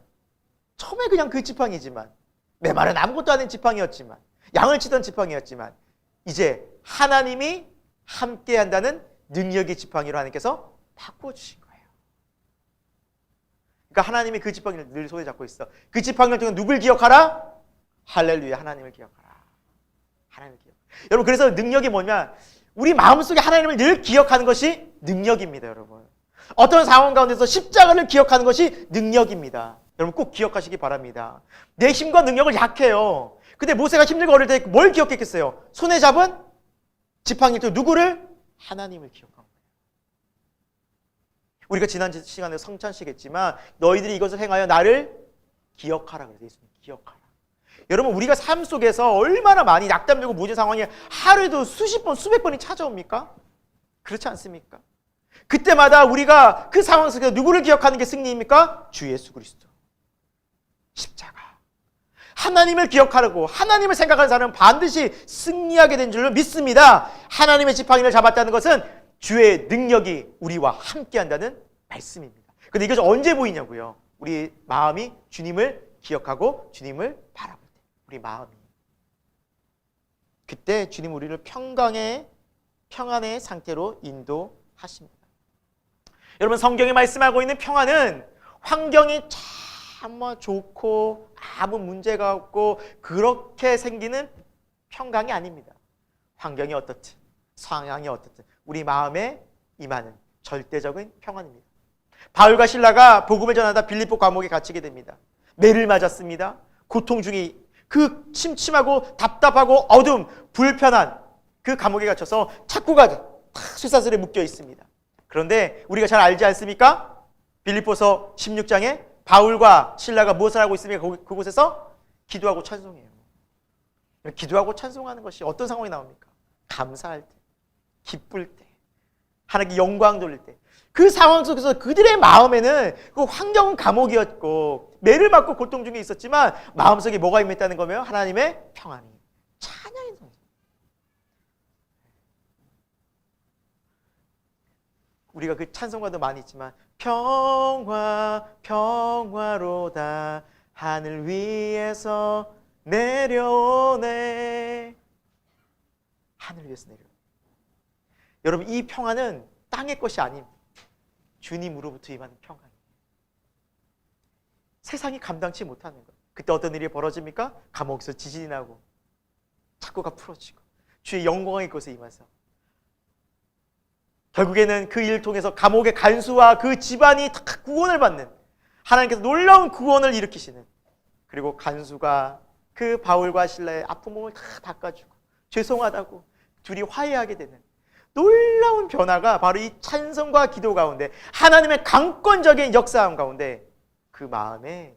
처음에 그냥 그 지팡이지만 내 말은 아무것도 아닌 지팡이였지만 양을 치던 지팡이였지만 이제 하나님이 함께한다는 능력의 지팡이로 하나님께서 바꿔주신 거예요. 그러니까 하나님이 그 지팡이를 늘 손에 잡고 있어. 그 지팡이를 통해 누굴 기억하라? 할렐루야. 하나님을 기억하라. 하나님을 기억. 여러분 그래서 능력이 뭐냐? 우리 마음속에 하나님을 늘 기억하는 것이 능력입니다. 여러분 어떤 상황 가운데서 십자가를 기억하는 것이 능력입니다. 여러분 꼭 기억하시기 바랍니다. 내 힘과 능력을 약해요. 근데 모세가 힘들고 어릴 때 뭘 기억했겠어요? 손에 잡은 지팡이 또 누구를? 하나님을 기억한 거예요. 우리가 지난 시간에 성찬식했지만 너희들이 이것을 행하여 나를 기억하라 그래서 예수님 기억하라. 여러분 우리가 삶 속에서 얼마나 많이 낙담되고 무진 상황이 하루에도 수십 번 수백 번이 찾아옵니까? 그렇지 않습니까? 그때마다 우리가 그 상황 속에서 누구를 기억하는 게 승리입니까? 주 예수 그리스도. 십자가. 하나님을 기억하고 하나님을 생각하는 사람은 반드시 승리하게 된 줄로 믿습니다. 하나님의 지팡이를 잡았다는 것은 주의 능력이 우리와 함께한다는 말씀입니다. 그런데 이것이 언제 보이냐고요? 우리 마음이 주님을 기억하고 주님을 바라볼 때. 우리 마음이. 그때 주님 우리를 평안의 상태로 인도하십니다. 여러분 성경이 말씀하고 있는 평안은 환경이 참 좋고 아무 문제가 없고 그렇게 생기는 평강이 아닙니다. 환경이 어떻든 상황이 어떻든 우리 마음에 임하는 절대적인 평안입니다. 바울과 실라가 복음을 전하다 빌립보 감옥에 갇히게 됩니다. 매를 맞았습니다. 고통 중에 그 침침하고 답답하고 어두움 불편한 그 감옥에 갇혀서 착고가 쇠사슬에 묶여 있습니다. 그런데 우리가 잘 알지 않습니까? 빌립보서 16장에 바울과 실라가 무엇을 하고 있습니까? 그곳에서 기도하고 찬송해요. 기도하고 찬송하는 것이 어떤 상황이 나옵니까? 감사할 때, 기쁠 때, 하나님께 영광 돌릴 때. 그 상황 속에서 그들의 마음에는 그 환경은 감옥이었고 매를 맞고 고통 중에 있었지만 마음속에 뭐가 임했다는 거면 하나님의 평안이. 찬양의 성전. 우리가 그 찬송가도 많이 있지만 평화 평화로다 하늘 위에서 내려오네. 하늘 위에서 내려오네. 여러분, 이 평안은 땅의 것이 아님 주님으로부터 임하는 평안. 세상이 감당치 못하는 거예요. 그때 어떤 일이 벌어집니까? 감옥에서 지진이 나고 착고가 풀어지고 주의 영광의 곳에 임해서 결국에는 그 일을 통해서 감옥의 간수와 그 집안이 다 구원을 받는, 하나님께서 놀라운 구원을 일으키시는, 그리고 간수가 그 바울과 실라의 아픈 몸을 다 닦아주고 죄송하다고 둘이 화해하게 되는 놀라운 변화가 바로 이 찬송과 기도 가운데, 하나님의 강권적인 역사함 가운데 그 마음에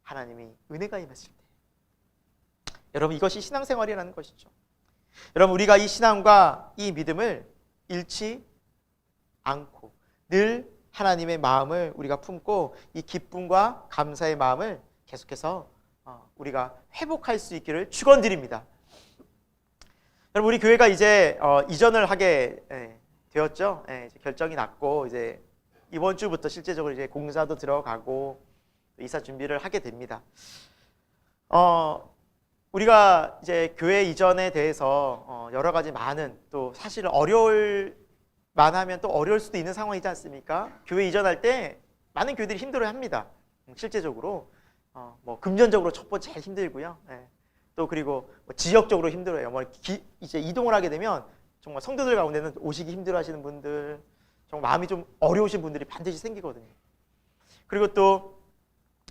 하나님이 은혜가 임했을 때, 여러분, 이것이 신앙생활이라는 것이죠. 여러분, 우리가 이 신앙과 이 믿음을 잃지 않고 늘 하나님의 마음을 우리가 품고 이 기쁨과 감사의 마음을 계속해서 우리가 회복할 수 있기를 축원드립니다. 여러분, 우리 교회가 이제 이전을 하게 되었죠. 이제 결정이 났고 이제 이번 주부터 실제적으로 이제 공사도 들어가고 이사 준비를 하게 됩니다. 우리가 이제 교회 이전에 대해서 여러 가지 많은, 또 사실은 어려울 만하면 또 어려울 수도 있는 상황이지 않습니까? 교회 이전할 때 많은 교회들이 힘들어합니다. 실제적으로 뭐 금전적으로 첫 번째 제일 힘들고요. 또 그리고 뭐 지역적으로 힘들어요. 뭐 이제 이동을 하게 되면 정말 성도들 가운데는 오시기 힘들어하시는 분들, 정말 마음이 좀 어려우신 분들이 반드시 생기거든요. 그리고 또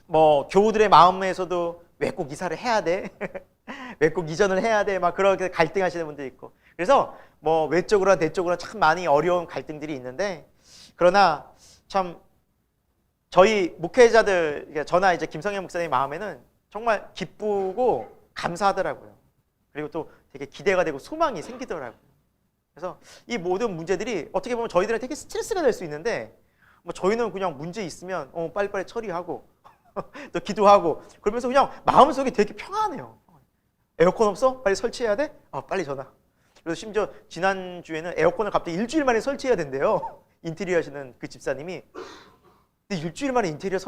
뭐 교우들의 마음에서도 왜 꼭 이사를 해야 돼? 왜 꼭 이전을 해야 돼? 막 그렇게 갈등하시는 분들이 있고, 그래서 뭐 외적으로나 내적으로나 참 많이 어려운 갈등들이 있는데, 그러나 참 저희 목회자들, 저나 이제 김성현 목사님 마음에는 정말 기쁘고 감사하더라고요. 그리고 또 되게 기대가 되고 소망이 생기더라고요. 그래서 이 모든 문제들이 어떻게 보면 저희들은 되게 스트레스가 될 수 있는데, 뭐 저희는 그냥 문제 있으면 빨리빨리 처리하고 또 기도하고 그러면서 그냥 마음속에 되게 평안해요. 에어컨 없어? 빨리 설치해야 돼? 빨리 전화. 그래서 심지어 지난주에는 에어컨을 갑자기 일주일 만에 설치해야 된대요. 인테리어 하시는 그 집사님이. 근데 일주일 만에 인테리어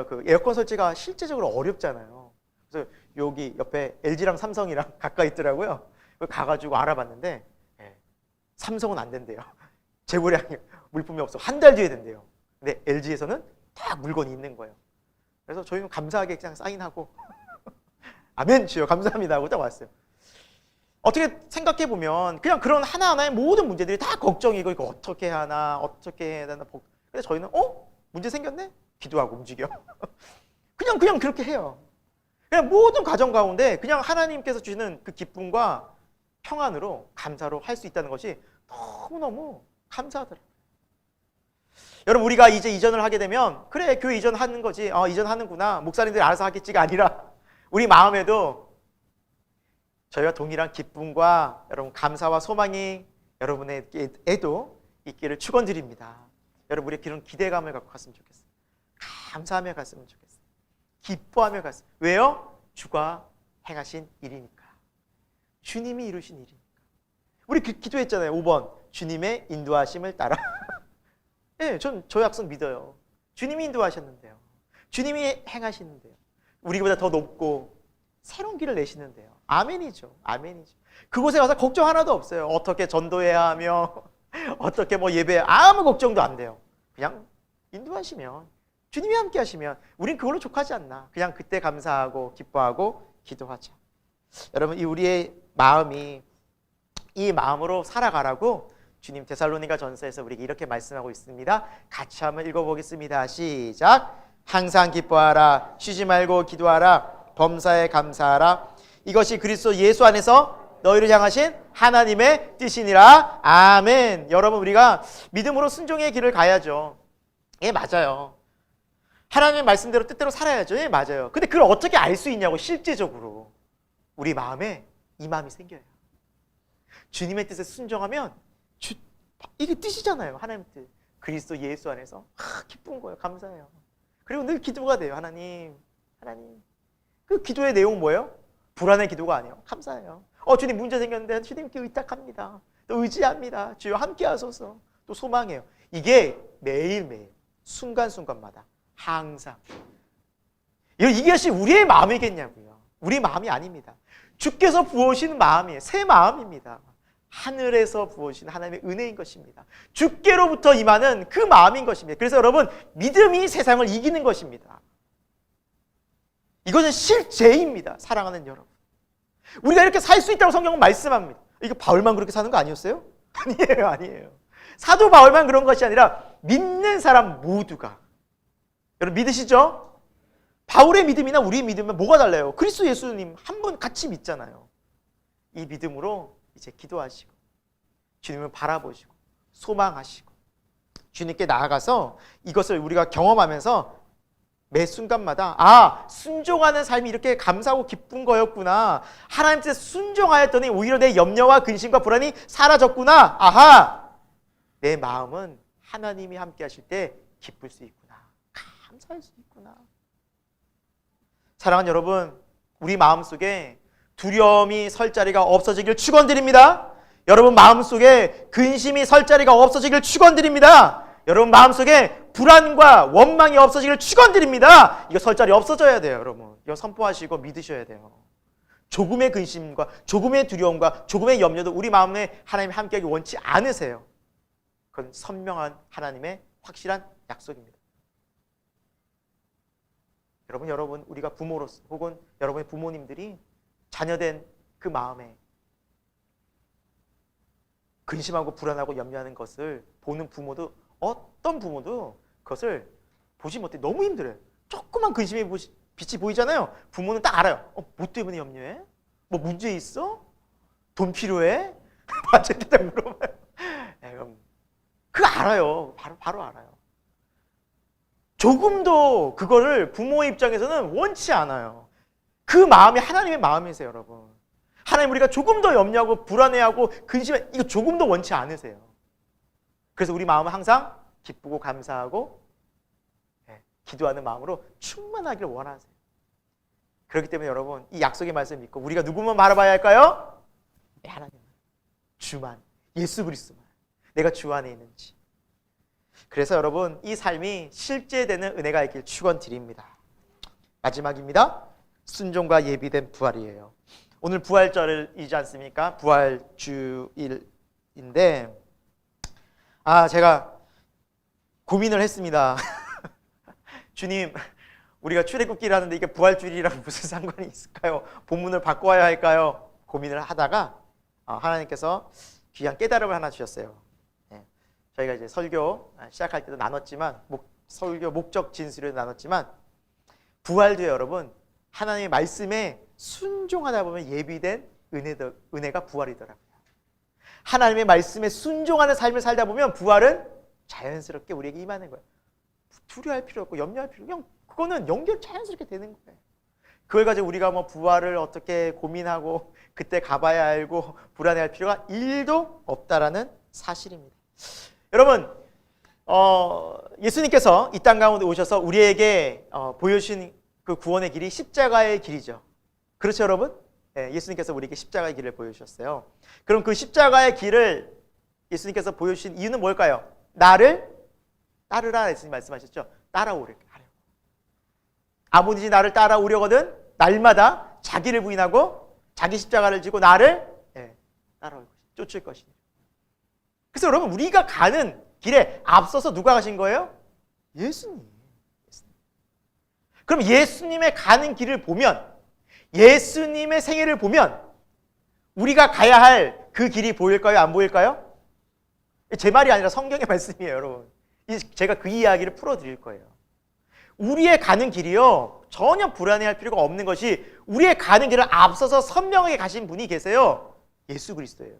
그 에어컨 설치가 실제적으로 어렵잖아요. 그래서 여기 옆에 LG랑 삼성이랑 가까이 있더라고요. 가가지고 알아봤는데 삼성은 안 된대요. 재고량이 물품이 없어. 한 달 뒤에 된대요. 근데 LG에서는 다 물건이 있는 거예요. 그래서 저희는 감사하게 그냥 사인하고 아멘 주여 감사합니다 하고 딱 왔어요. 어떻게 생각해 보면 그냥 그런 하나하나의 모든 문제들이 다 걱정이고, 이거 어떻게 하나 어떻게 해야 되나. 근데 저희는 문제 생겼네? 기도하고 움직여. 그냥 그렇게 해요. 그냥 모든 가정 가운데 그냥 하나님께서 주시는 그 기쁨과 평안으로 감사로 할 수 있다는 것이 너무너무 감사하더라고요. 여러분, 우리가 이제 이전을 하게 되면 그래 교회 이전하는 거지, 이전하는구나, 목사님들이 알아서 하겠지가 아니라 우리 마음에도 저희와 동일한 기쁨과 여러분 감사와 소망이 여러분에게도 있기를 축원드립니다. 여러분, 우리 그런 기대감을 갖고 갔으면 좋겠어요. 감사하며 갔으면 좋겠어요. 기뻐하며 갔으면. 왜요? 주가 행하신 일이니까. 주님이 이루신 일이니까. 우리 기도했잖아요. 5번 주님의 인도하심을 따라. 네, 전 저 약속 믿어요. 주님이 인도하셨는데요. 주님이 행하시는데요. 우리보다 더 높고 새로운 길을 내시는데요. 아멘이죠. 아멘이죠. 그곳에 가서 걱정 하나도 없어요. 어떻게 전도해야 하며 어떻게 뭐 예배, 아무 걱정도 안 돼요. 그냥 인도하시면, 주님이 함께 하시면 우린 그걸로 족하지 않나. 그냥 그때 감사하고 기뻐하고 기도하자. 여러분, 이 우리의 마음이 이 마음으로 살아가라고 주님 데살로니가 전서에서 우리에게 이렇게 말씀하고 있습니다. 같이 한번 읽어보겠습니다. 시작. 항상 기뻐하라. 쉬지 말고 기도하라. 범사에 감사하라. 이것이 그리스도 예수 안에서 너희를 향하신 하나님의 뜻이니라. 아멘. 여러분, 우리가 믿음으로 순종의 길을 가야죠. 예, 맞아요. 하나님의 말씀대로 뜻대로 살아야죠. 예, 맞아요. 근데 그걸 어떻게 알 수 있냐고. 실제적으로 우리 마음에 이 마음이 생겨요. 주님의 뜻에 순종하면 이게 뜻이잖아요. 하나님 뜻. 그리스도 예수 안에서 기쁜 거예요. 감사해요. 그리고 늘 기도가 돼요. 하나님. 그 기도의 내용은 뭐예요? 불안의 기도가 아니에요. 감사해요. 주님 문제 생겼는데 주님께 의탁합니다. 또 의지합니다. 주여 함께 하소서. 또 소망해요. 이게 매일매일 순간순간마다 항상. 이것이 우리의 마음이겠냐고요. 우리 마음이 아닙니다. 주께서 부어오시는 마음이에요. 새 마음입니다. 하늘에서 부어주신 하나님의 은혜인 것입니다. 주께로부터 임하는 그 마음인 것입니다. 그래서 여러분, 믿음이 세상을 이기는 것입니다. 이것은 실제입니다. 사랑하는 여러분, 우리가 이렇게 살 수 있다고 성경은 말씀합니다. 이게 바울만 그렇게 사는 거 아니었어요? 아니에요, 아니에요. 사도 바울만 그런 것이 아니라 믿는 사람 모두가. 여러분 믿으시죠? 바울의 믿음이나 우리의 믿음은 뭐가 달라요? 그리스도 예수님 한 분 같이 믿잖아요. 이 믿음으로 이제 기도하시고 주님을 바라보시고 소망하시고 주님께 나아가서 이것을 우리가 경험하면서 매 순간마다 순종하는 삶이 이렇게 감사하고 기쁜 거였구나. 하나님께 순종하였더니 오히려 내 염려와 근심과 불안이 사라졌구나. 내 마음은 하나님이 함께 하실 때 기쁠 수 있구나. 감사할 수 있구나. 사랑하는 여러분, 우리 마음속에 두려움이 설 자리가 없어지길 축원드립니다. 여러분 마음속에 근심이 설 자리가 없어지길 축원드립니다. 여러분 마음속에 불안과 원망이 없어지길 축원드립니다. 이거 설 자리 없어져야 돼요, 여러분. 이거 선포하시고 믿으셔야 돼요. 조금의 근심과 조금의 두려움과 조금의 염려도 우리 마음에 하나님이 함께하기 원치 않으세요. 그건 선명한 하나님의 확실한 약속입니다. 여러분 우리가 부모로서 혹은 여러분의 부모님들이 자녀된 그 마음에 근심하고 불안하고 염려하는 것을 보는 부모도, 어떤 부모도 그것을 보지 못해. 너무 힘들어요. 조그만 근심의 빛이 보이잖아요. 부모는 딱 알아요. 뭐 때문에 염려해? 뭐 문제 있어? 돈 필요해? 저한테 딱 물어봐요. 그거 알아요. 바로 알아요. 조금도 그거를 부모의 입장에서는 원치 않아요. 그 마음이 하나님의 마음이세요, 여러분. 하나님 우리가 조금 더 염려하고 불안해하고 근심해, 이거 조금 더 원치 않으세요. 그래서 우리 마음은 항상 기쁘고 감사하고 기도하는 마음으로 충만하기를 원하세요. 그렇기 때문에 여러분, 이 약속의 말씀 믿고 우리가 누구만 바라봐야 할까요? 하나님, 주만, 예수 그리스도만. 내가 주 안에 있는지. 그래서 여러분, 이 삶이 실제되는 은혜가 있길 축원드립니다. 마지막입니다. 순종과 예비된 부활이에요. 오늘 부활절이지 않습니까? 부활주일인데 제가 고민을 했습니다. 주님, 우리가 출애굽기를 하는데 이게 부활주일이랑 무슨 상관이 있을까요? 본문을 바꿔야 할까요? 고민을 하다가 하나님께서 귀한 깨달음을 하나 주셨어요. 저희가 이제 설교 시작할 때도 나눴지만, 설교 목적 진술을 나눴지만, 부활도 여러분 하나님의 말씀에 순종하다 보면 예비된 은혜가 부활이더라고요. 하나님의 말씀에 순종하는 삶을 살다 보면 부활은 자연스럽게 우리에게 임하는 거예요. 두려워할 필요 없고 염려할 필요 없고, 그냥 그거는 연결 자연스럽게 되는 거예요. 그걸 가지고 우리가 뭐 부활을 어떻게 고민하고 그때 가봐야 알고 불안해할 필요가 1도 없다라는 사실입니다. 여러분, 예수님께서 이 땅 가운데 오셔서 우리에게 보여주신 그 구원의 길이 십자가의 길이죠. 그렇죠, 여러분? 예수님께서 우리에게 십자가의 길을 보여주셨어요. 그럼 그 십자가의 길을 예수님께서 보여주신 이유는 뭘까요? 나를 따르라 예수님 말씀하셨죠. 따라오래. 아버지 나를 따라오려거든 날마다 자기를 부인하고 자기 십자가를 지고 나를 따라올 것이, 쫓을 것이니. 그래서 여러분, 우리가 가는 길에 앞서서 누가 가신 거예요? 예수님. 그럼 예수님의 가는 길을 보면, 예수님의 생애를 보면 우리가 가야 할 그 길이 보일까요? 안 보일까요? 제 말이 아니라 성경의 말씀이에요, 여러분. 제가 그 이야기를 풀어드릴 거예요. 우리의 가는 길이요, 전혀 불안해할 필요가 없는 것이, 우리의 가는 길을 앞서서 선명하게 가신 분이 계세요. 예수 그리스도예요.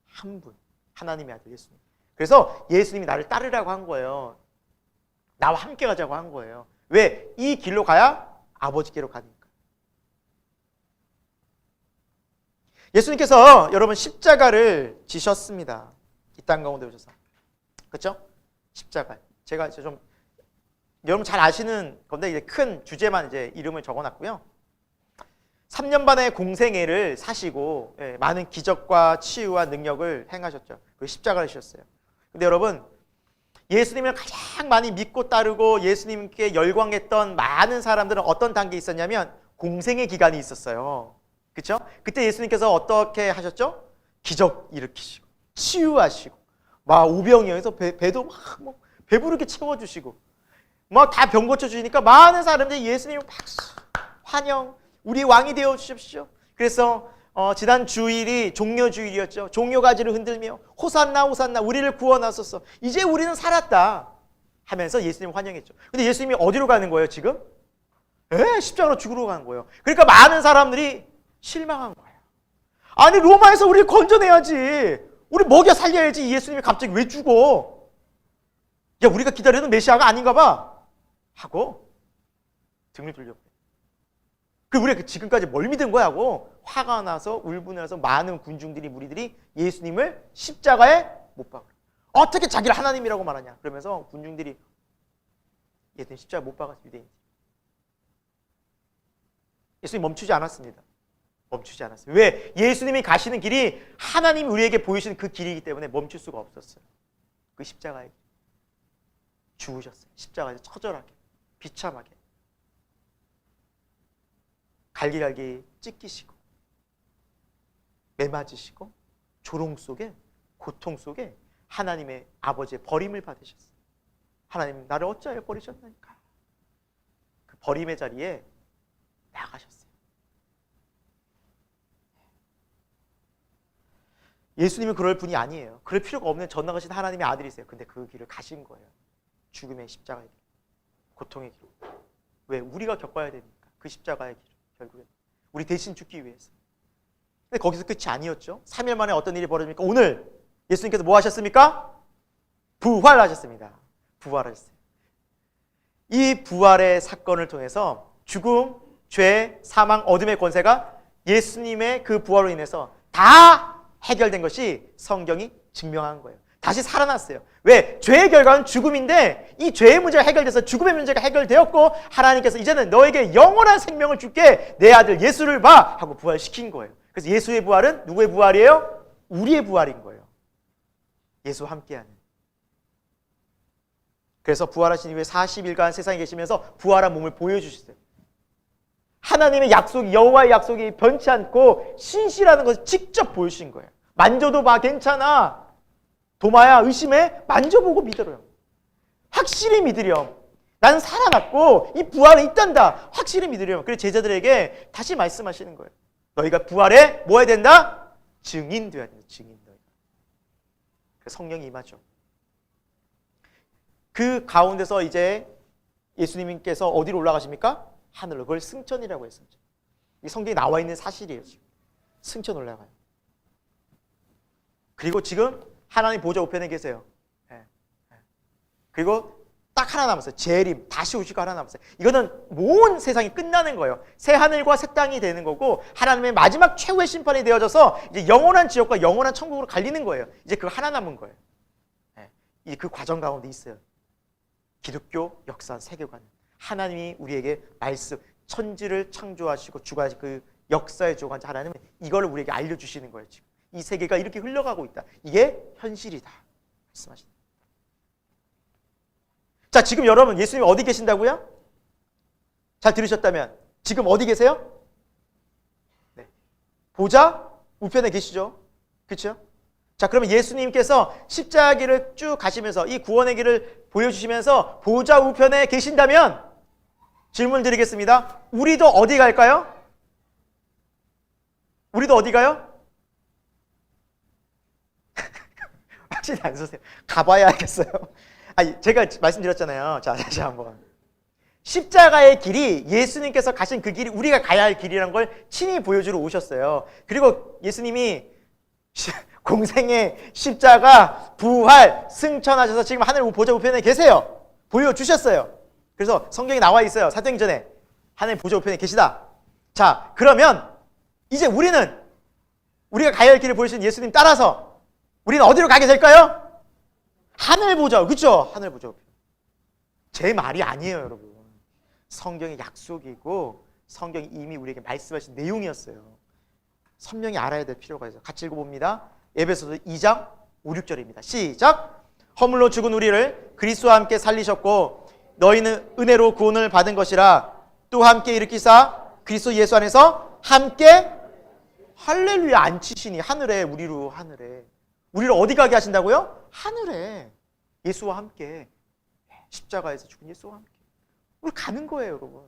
한 분, 하나님의 아들 예수님. 그래서 예수님이 나를 따르라고 한 거예요. 나와 함께 가자고 한 거예요. 왜? 이 길로 가야 아버지께로 가니까. 예수님께서 여러분 십자가를 지셨습니다. 이 땅 가운데 오셔서. 그렇죠? 십자가. 제가 이제 좀 여러분 잘 아시는 건데 이제 큰 주제만 이제 이름을 적어놨고요. 3년 반의 공생애를 사시고 많은 기적과 치유와 능력을 행하셨죠. 그 십자가를 지셨어요. 근데 여러분, 예수님을 가장 많이 믿고 따르고 예수님께 열광했던 많은 사람들은 어떤 단계에 있었냐면 공생애 기간이 있었어요. 그렇죠? 그때 예수님께서 어떻게 하셨죠? 기적 일으키시고 치유하시고 막 오병이어서 배도 막 배부르게 채워주시고 막 다 병 고쳐주시니까 많은 사람들이 예수님 박수 환영 우리 왕이 되어 주십시오. 그래서 지난 주일이 종려주일이었죠. 종려가지를 흔들며 호산나 호산나 우리를 구원하소서 이제 우리는 살았다 하면서 예수님 환영했죠. 근데 예수님이 어디로 가는 거예요 지금? 십자가로 죽으러 가는 거예요. 그러니까 많은 사람들이 실망한 거예요. 아니 로마에서 우리를 건져내야지 우리 먹여 살려야지 예수님이 갑자기 왜 죽어? 야 우리가 기다리는 메시아가 아닌가 봐 하고 등을 돌렸고요. 그 우리가 지금까지 뭘 믿은 거야 하고 화가 나서 울분을 해서 많은 군중들이 무리들이 예수님을 십자가에 못 박아. 어떻게 자기를 하나님이라고 말하냐 그러면서 군중들이 예수님 십자가에 못 박았어. 유대인 예수님 멈추지 않았습니다. 멈추지 않았어요. 왜? 예수님이 가시는 길이 하나님이 우리에게 보이시는 그 길이기 때문에 멈출 수가 없었어요. 그 십자가에 죽으셨어요. 십자가에서 처절하게 비참하게 갈기갈기 찢기시고 매맞으시고 조롱 속에 고통 속에 하나님의 아버지의 버림을 받으셨어요. 하나님 나를 어찌하여 버리셨나이까. 그 버림의 자리에 나가셨어요. 예수님은 그럴 분이 아니에요. 그럴 필요가 없는 전능하신 하나님의 아들이세요. 근데 그 길을 가신 거예요. 죽음의 십자가의 길, 고통의 길. 왜? 우리가 겪어야 되니까. 그 십자가의 길, 결국엔 우리 대신 죽기 위해서. 근데 거기서 끝이 아니었죠. 3일 만에 어떤 일이 벌어집니까? 오늘 예수님께서 뭐 하셨습니까? 부활하셨습니다. 부활하셨어요. 이 부활의 사건을 통해서 죽음, 죄, 사망, 어둠의 권세가 예수님의 그 부활로 인해서 다 해결된 것이 성경이 증명한 거예요. 다시 살아났어요. 왜? 죄의 결과는 죽음인데 이 죄의 문제가 해결돼서 죽음의 문제가 해결되었고 하나님께서 이제는 너에게 영원한 생명을 줄게 내 아들 예수를 봐 하고 부활시킨 거예요. 그래서 예수의 부활은 누구의 부활이에요? 우리의 부활인 거예요. 예수와 함께하는. 그래서 부활하신 이후에 40일간 세상에 계시면서 부활한 몸을 보여주셨어요. 하나님의 약속이 여호와의 약속이 변치 않고 신실하는 것을 직접 보여주신 거예요. 만져도 봐 괜찮아. 도마야 의심해 만져보고 믿으렴. 확실히 믿으렴. 난 살아났고 이 부활은 있단다. 확실히 믿으렴. 그래서 제자들에게 다시 말씀하시는 거예요. 너희가 부활에 뭐 해야 된다? 증인 되어야 된다. 증인 너희가. 그래서 성령이 임하죠. 그 가운데서 이제 예수님께서 어디로 올라가십니까? 하늘로. 그걸 승천이라고 해요. 승천. 이 성경에 나와 있는 사실이에요. 지금. 승천 올라가요. 그리고 지금 하나님 보좌 우편에 계세요. 그리고 딱 하나 남았어요. 재림, 다시 오시고 하나 남았어요. 이거는 모든 세상이 끝나는 거예요. 새 하늘과 새 땅이 되는 거고 하나님의 마지막 최후의 심판이 되어져서 이제 영원한 지옥과 영원한 천국으로 갈리는 거예요. 이제 그거 하나 남은 거예요. 그 과정 가운데 있어요. 기독교 역사 세계관. 하나님이 우리에게 말씀, 천지를 창조하시고 주관하신 그 역사의 주관자 하나님은 이걸 우리에게 알려주시는 거예요. 지금 이 세계가 이렇게 흘러가고 있다. 이게 현실이다. 말씀하십니다. 자, 지금 여러분 예수님 어디 계신다고요? 잘 들으셨다면 지금 어디 계세요? 네. 보좌 우편에 계시죠? 그렇죠? 자, 그러면 예수님께서 십자가 길을 쭉 가시면서 이 구원의 길을 보여주시면서 보좌 우편에 계신다면 질문 드리겠습니다. 우리도 어디 갈까요? 우리도 어디 가요? 확실히 안 서세요. 가봐야 알겠어요. 아니, 제가 말씀드렸잖아요. 자, 다시 한번. 십자가의 길이 예수님께서 가신 그 길이 우리가 가야 할 길이라는 걸 친히 보여주러 오셨어요. 그리고 예수님이 공생의 십자가, 부활, 승천하셔서 지금 하늘 보좌 우편에 계세요. 보여주셨어요. 그래서 성경에 나와 있어요. 사도행 전에 하늘 보좌 우편에 계시다. 자, 그러면 이제 우리가 가야 할 길을 보여주신 예수님 따라서 우리는 어디로 가게 될까요? 하늘 보좌, 그렇죠? 하늘 보좌 우편. 제 말이 아니에요, 여러분. 성경의 약속이고 성경이 이미 우리에게 말씀하신 내용이었어요. 선명히 알아야 될 필요가 있어요. 같이 읽어봅니다. 에베소서 2장 5, 6절입니다. 시작! 허물로 죽은 우리를 그리스도와 함께 살리셨고 너희는 은혜로 구원을 받은 것이라 또 함께 일으키사 그리스도 예수 안에서 함께 할렐루야. 앉히시니 하늘에, 우리로 하늘에. 우리를 어디 가게 하신다고요? 하늘에. 예수와 함께. 십자가에서 죽은 예수와 함께. 우리 가는 거예요, 여러분.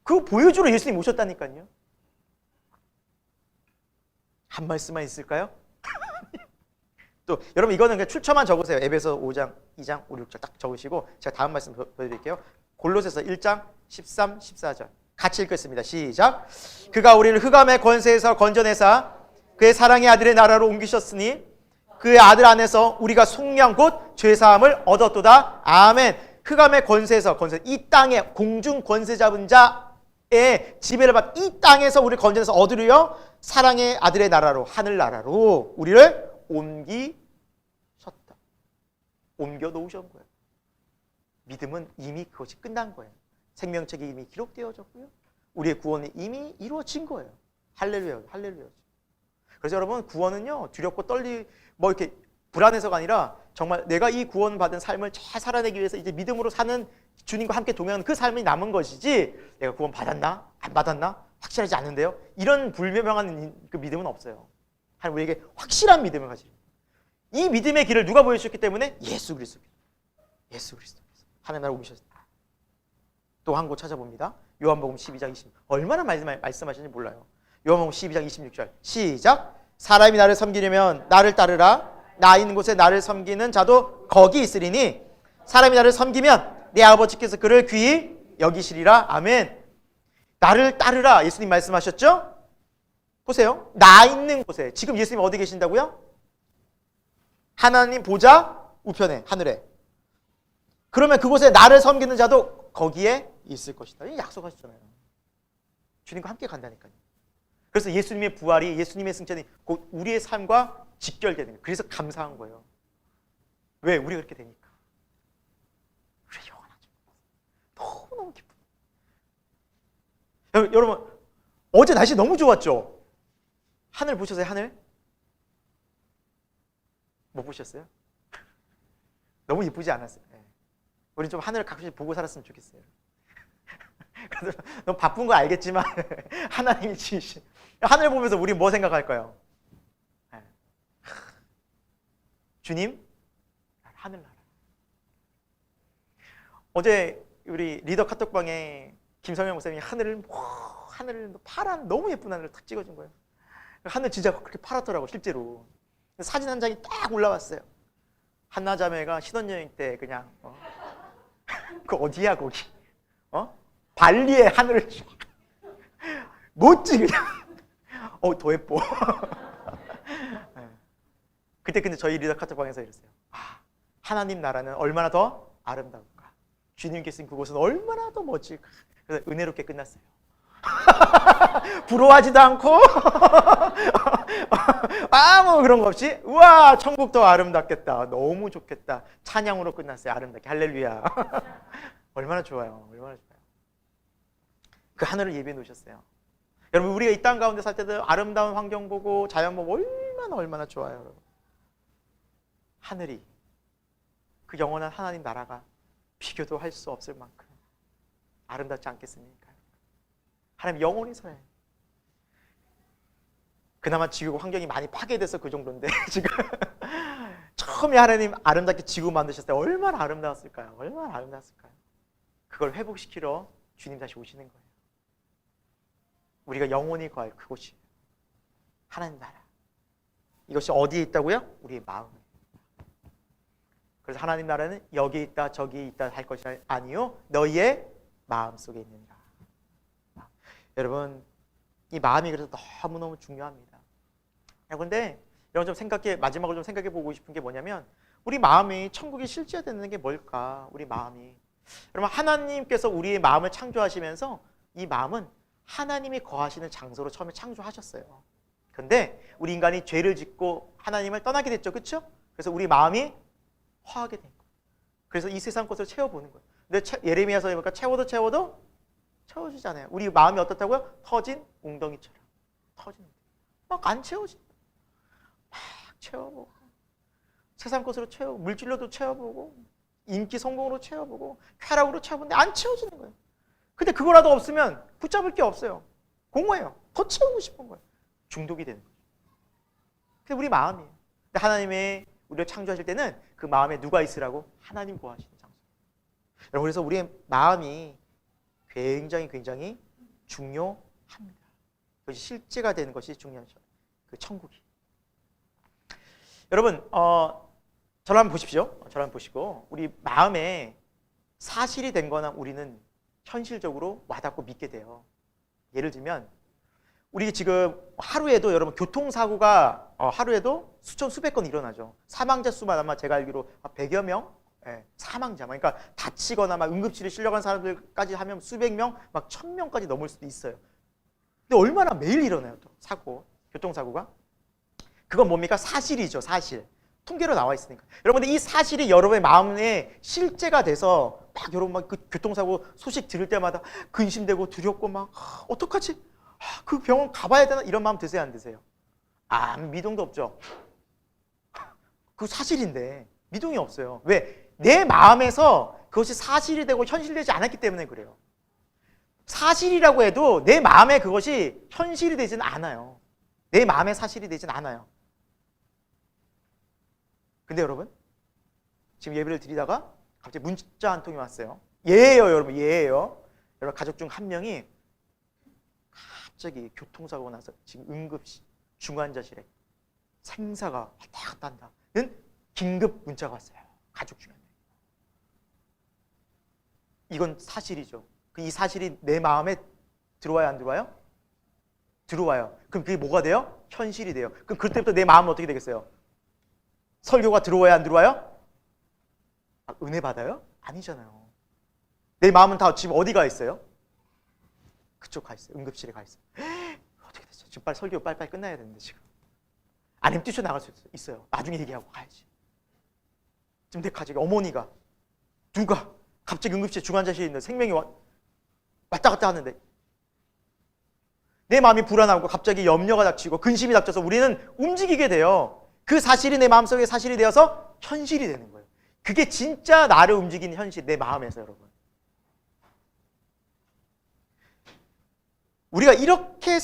그거 보여주러 예수님 오셨다니까요. 한 말씀만 있을까요? 또 여러분 이거는 그냥 출처만 적으세요. 에베소 5장, 2장, 5, 6절 딱 적으시고 제가 다음 말씀 보여드릴게요. 골로새서 1장 13, 14절 같이 읽겠습니다. 시작. 그가 우리를 흑암의 권세에서 건져내사 그의 사랑의 아들의 나라로 옮기셨으니 그의 아들 안에서 우리가 속량 곧 죄사함을 얻었도다. 아멘. 흑암의 권세에서, 권세, 이 땅에 공중 권세 잡은 자의 지배를 받 이 땅에서 우리를 건져내서 어디로요? 사랑의 아들의 나라로, 하늘나라로 우리를 옮기셨다. 옮겨 놓으신 거예요. 믿음은 이미 그것이 끝난 거예요. 생명책이 이미 기록되어졌고요. 우리의 구원이 이미 이루어진 거예요. 할렐루야, 할렐루야. 그래서 여러분 구원은요 두렵고 뭐 이렇게 불안해서가 아니라 정말 내가 이 구원받은 삶을 잘 살아내기 위해서 이제 믿음으로 사는 주님과 함께 동행하는 그 삶이 남은 것이지 내가 구원 받았나 안 받았나 확실하지 않은데요. 이런 불명명한 그 믿음은 없어요. 하나님 우리에게 확실한 믿음을 가지고 이 믿음의 길을 누가 보여주셨기 때문에 예수 그리스도. 예수 그리스도. 하나님 나라 옮기셨습니다. 또 한 곳 찾아봅니다. 요한복음 12장 20. 얼마나 말씀하시는지 몰라요. 요한복음 12장 26절. 시작. 사람이 나를 섬기려면 나를 따르라. 나 있는 곳에 나를 섬기는 자도 거기 있으리니 사람이 나를 섬기면 내 아버지께서 그를 귀히 여기시리라. 아멘. 나를 따르라. 예수님 말씀하셨죠? 보세요. 나 있는 곳에. 지금 예수님 어디 계신다고요? 하나님 보좌 우편에, 하늘에. 그러면 그곳에 나를 섬기는 자도 거기에 있을 것이다. 약속하셨잖아요. 주님과 함께 간다니까요. 그래서 예수님의 부활이, 예수님의 승천이 곧 우리의 삶과 직결되는 거예요. 그래서 감사한 거예요. 왜? 우리가 그렇게 되니까. 우리 영원하죠. 너무너무 기쁘다. 여러분 어제 날씨 너무 좋았죠? 하늘 보셨어요? 하늘? 못 보셨어요? 너무 예쁘지 않았어요? 네. 우리 좀 하늘을 가끔씩 보고 살았으면 좋겠어요. 그래서 너무 바쁜 거 알겠지만 하나님이 지으신 하늘 보면서 우리 뭐 생각할까요? 네. 주님 하늘나라. 어제 우리 리더 카톡방에 김성현 목사님이 하늘을 파란 너무 예쁜 하늘을 탁 찍어준 거예요. 하늘 진짜 그렇게 파랗더라고 실제로. 사진 한 장이 딱 올라왔어요. 한나자매가 신혼여행 때 그냥 그 어디야 거기? 발리의 하늘을 멋지 그냥. 더 예뻐. 그때 근데 저희 리더 카톡방에서 이랬어요. 하나님 나라는 얼마나 더 아름다울까? 주님께서 있는 그곳은 얼마나 더 멋질까? 그래서 은혜롭게 끝났어요. 부러워하지도 않고 아무 그런 거 없이 우와 천국 더 아름답겠다. 너무 좋겠다. 찬양으로 끝났어요. 아름답게. 할렐루야. 얼마나 좋아요. 얼마나 좋아요. 그 하늘을 예배해 놓으셨어요. 여러분 우리가 이 땅 가운데 살 때도 아름다운 환경 보고 자연 보고 얼마나 좋아요. 여러분. 하늘이 그 영원한 하나님 나라가 비교도 할 수 없을 만큼 아름답지 않겠습니까? 하나님 영원히 서해. 그나마 지구 환경이 많이 파괴돼서 그 정도인데 지금 처음에 하나님 아름답게 지구 만드셨을 때 얼마나 아름다웠을까요? 얼마나 아름다웠을까요? 그걸 회복시키러 주님 다시 오시는 거예요. 우리가 영원히 거할 그곳이 하나님 나라. 이것이 어디에 있다고요? 우리의 마음에. 그래서 하나님 나라는 여기 있다 저기 있다 할 것이 아니요 너희의 마음속에 있느니라. 여러분 이 마음이 그래서 너무너무 중요합니다. 그런데 여러분 마지막으로 좀 생각해 보고 싶은 게 뭐냐면 우리 마음이 천국이 실제되는 게 뭘까? 우리 마음이. 여러분 하나님께서 우리의 마음을 창조하시면서 이 마음은 하나님이 거하시는 장소로 처음에 창조하셨어요. 그런데 우리 인간이 죄를 짓고 하나님을 떠나게 됐죠. 그렇죠? 그래서 우리 마음이 허하게 된 거예요. 그래서 이 세상 것을 채워보는 거예요. 근데 예레미야서에 보니까 채워도 채워주잖아요. 우리 마음이 어떻다고요? 터진 웅덩이처럼. 막 안 채워진다. 막 채워보고 세상 것으로 채우고 물질로도 채워보고 인기 성공으로 채워보고 쾌락으로 채워보는데 안 채워지는 거예요. 근데 그거라도 없으면 붙잡을 게 없어요. 공허해요. 더 채우고 싶은 거예요. 중독이 되는 거죠. 그게 우리 마음이에요. 근데 하나님의 우리를 창조하실 때는 그 마음에 누가 있으라고? 하나님 거하시는 장소. 여러분, 그래서 우리의 마음이 굉장히 중요합니다. 그것이 실제가 되는 것이 중요하죠. 그 천국이. 여러분, 저를 한번 보십시오. 저를 한번 보시고 우리 마음에 사실이 된 거나 우리는 현실적으로 와닿고 믿게 돼요. 예를 들면 우리 지금 하루에도 여러분 교통사고가 하루에도 수천 수백 건 일어나죠. 사망자 수만 아마 제가 알기로 100여 명 사망자, 그러니까 다치거나 막 응급실에 실려간 사람들까지 하면 수백 명, 막 1000명까지 넘을 수도 있어요. 근데 얼마나 매일 일어나요, 또 사고, 교통사고가? 그건 뭡니까? 사실이죠, 사실. 통계로 나와 있으니까. 여러분들 이 사실이 여러분의 마음에 실제가 돼서 막 여러분 막 그 교통사고 소식 들을 때마다 근심되고 두렵고 막 어떡하지? 그 병원 가봐야 되나? 이런 마음 드세요, 안 드세요? 아무 미동도 없죠. 그 사실인데 미동이 없어요. 왜? 내 마음에서 그것이 사실이 되고 현실되지 않았기 때문에 그래요. 사실이라고 해도 내 마음에 그것이 현실이 되지는 않아요. 내 마음에 사실이 되진 않아요. 근데 여러분, 지금 예배를 드리다가 갑자기 문자 한 통이 왔어요. 예예요, 여러분, 예예요. 여러분 가족 중 한 명이 갑자기 교통사고가 나서 지금 응급실 중환자실에 생사가 왔다 갔다 한다는 긴급 문자가 왔어요. 가족 중에. 이건 사실이죠. 이 사실이 내 마음에 들어와요, 안 들어와요? 들어와요. 그럼 그게 뭐가 돼요? 현실이 돼요. 그럼 그때부터 내 마음은 어떻게 되겠어요? 설교가 들어와요, 안 들어와요? 은혜 받아요? 아니잖아요. 내 마음은 다 지금 어디 가 있어요? 그쪽 가 있어요. 응급실에 가 있어요. 어떻게 됐어요? 지금 빨리 설교 빨리빨리 끝나야 되는데 지금. 아니면 뛰쳐나갈 수 있어요. 나중에 얘기하고 가야지. 지금 내 가족이 어머니가 누가 갑자기 응급실 중환자실에 있는데 생명이 왔다 갔다 하는데 내 마음이 불안하고 갑자기 염려가 닥치고 근심이 닥쳐서 우리는 움직이게 돼요. 그 사실이 내 마음속에 사실이 되어서 현실이 되는 거예요. 그게 진짜 나를 움직이는 현실, 내 마음에서 여러분. 우리가 이렇게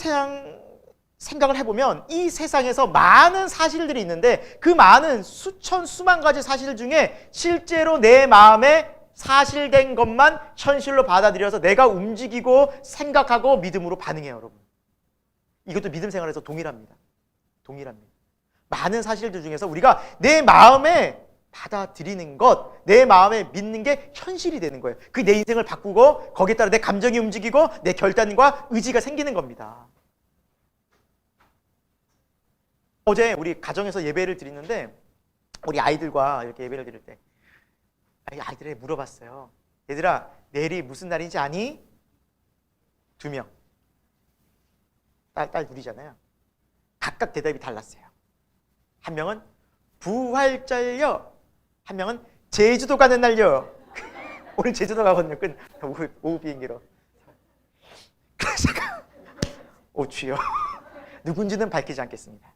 생각을 해보면 이 세상에서 많은 사실들이 있는데 그 많은 수천 수만 가지 사실 중에 실제로 내 마음에 사실된 것만 현실로 받아들여서 내가 움직이고 생각하고 믿음으로 반응해요, 여러분. 이것도 믿음 생활에서 동일합니다. 많은 사실들 중에서 우리가 내 마음에 받아들이는 것, 내 마음에 믿는 게 현실이 되는 거예요. 그 내 인생을 바꾸고 거기에 따라 내 감정이 움직이고 내 결단과 의지가 생기는 겁니다. 어제 우리 가정에서 예배를 드리는데 우리 아이들과 이렇게 예배를 드릴 때 아이들에게 물어봤어요. 얘들아, 내일이 무슨 날인지 아니? 2명. 딸 둘이잖아요. 각각 대답이 달랐어요. 한 명은 부활절요. 한 명은 제주도 가는 날요. 오늘 제주도 가거든요. 오후 비행기로. 그래서 제가 주여 누군지는 밝히지 않겠습니다.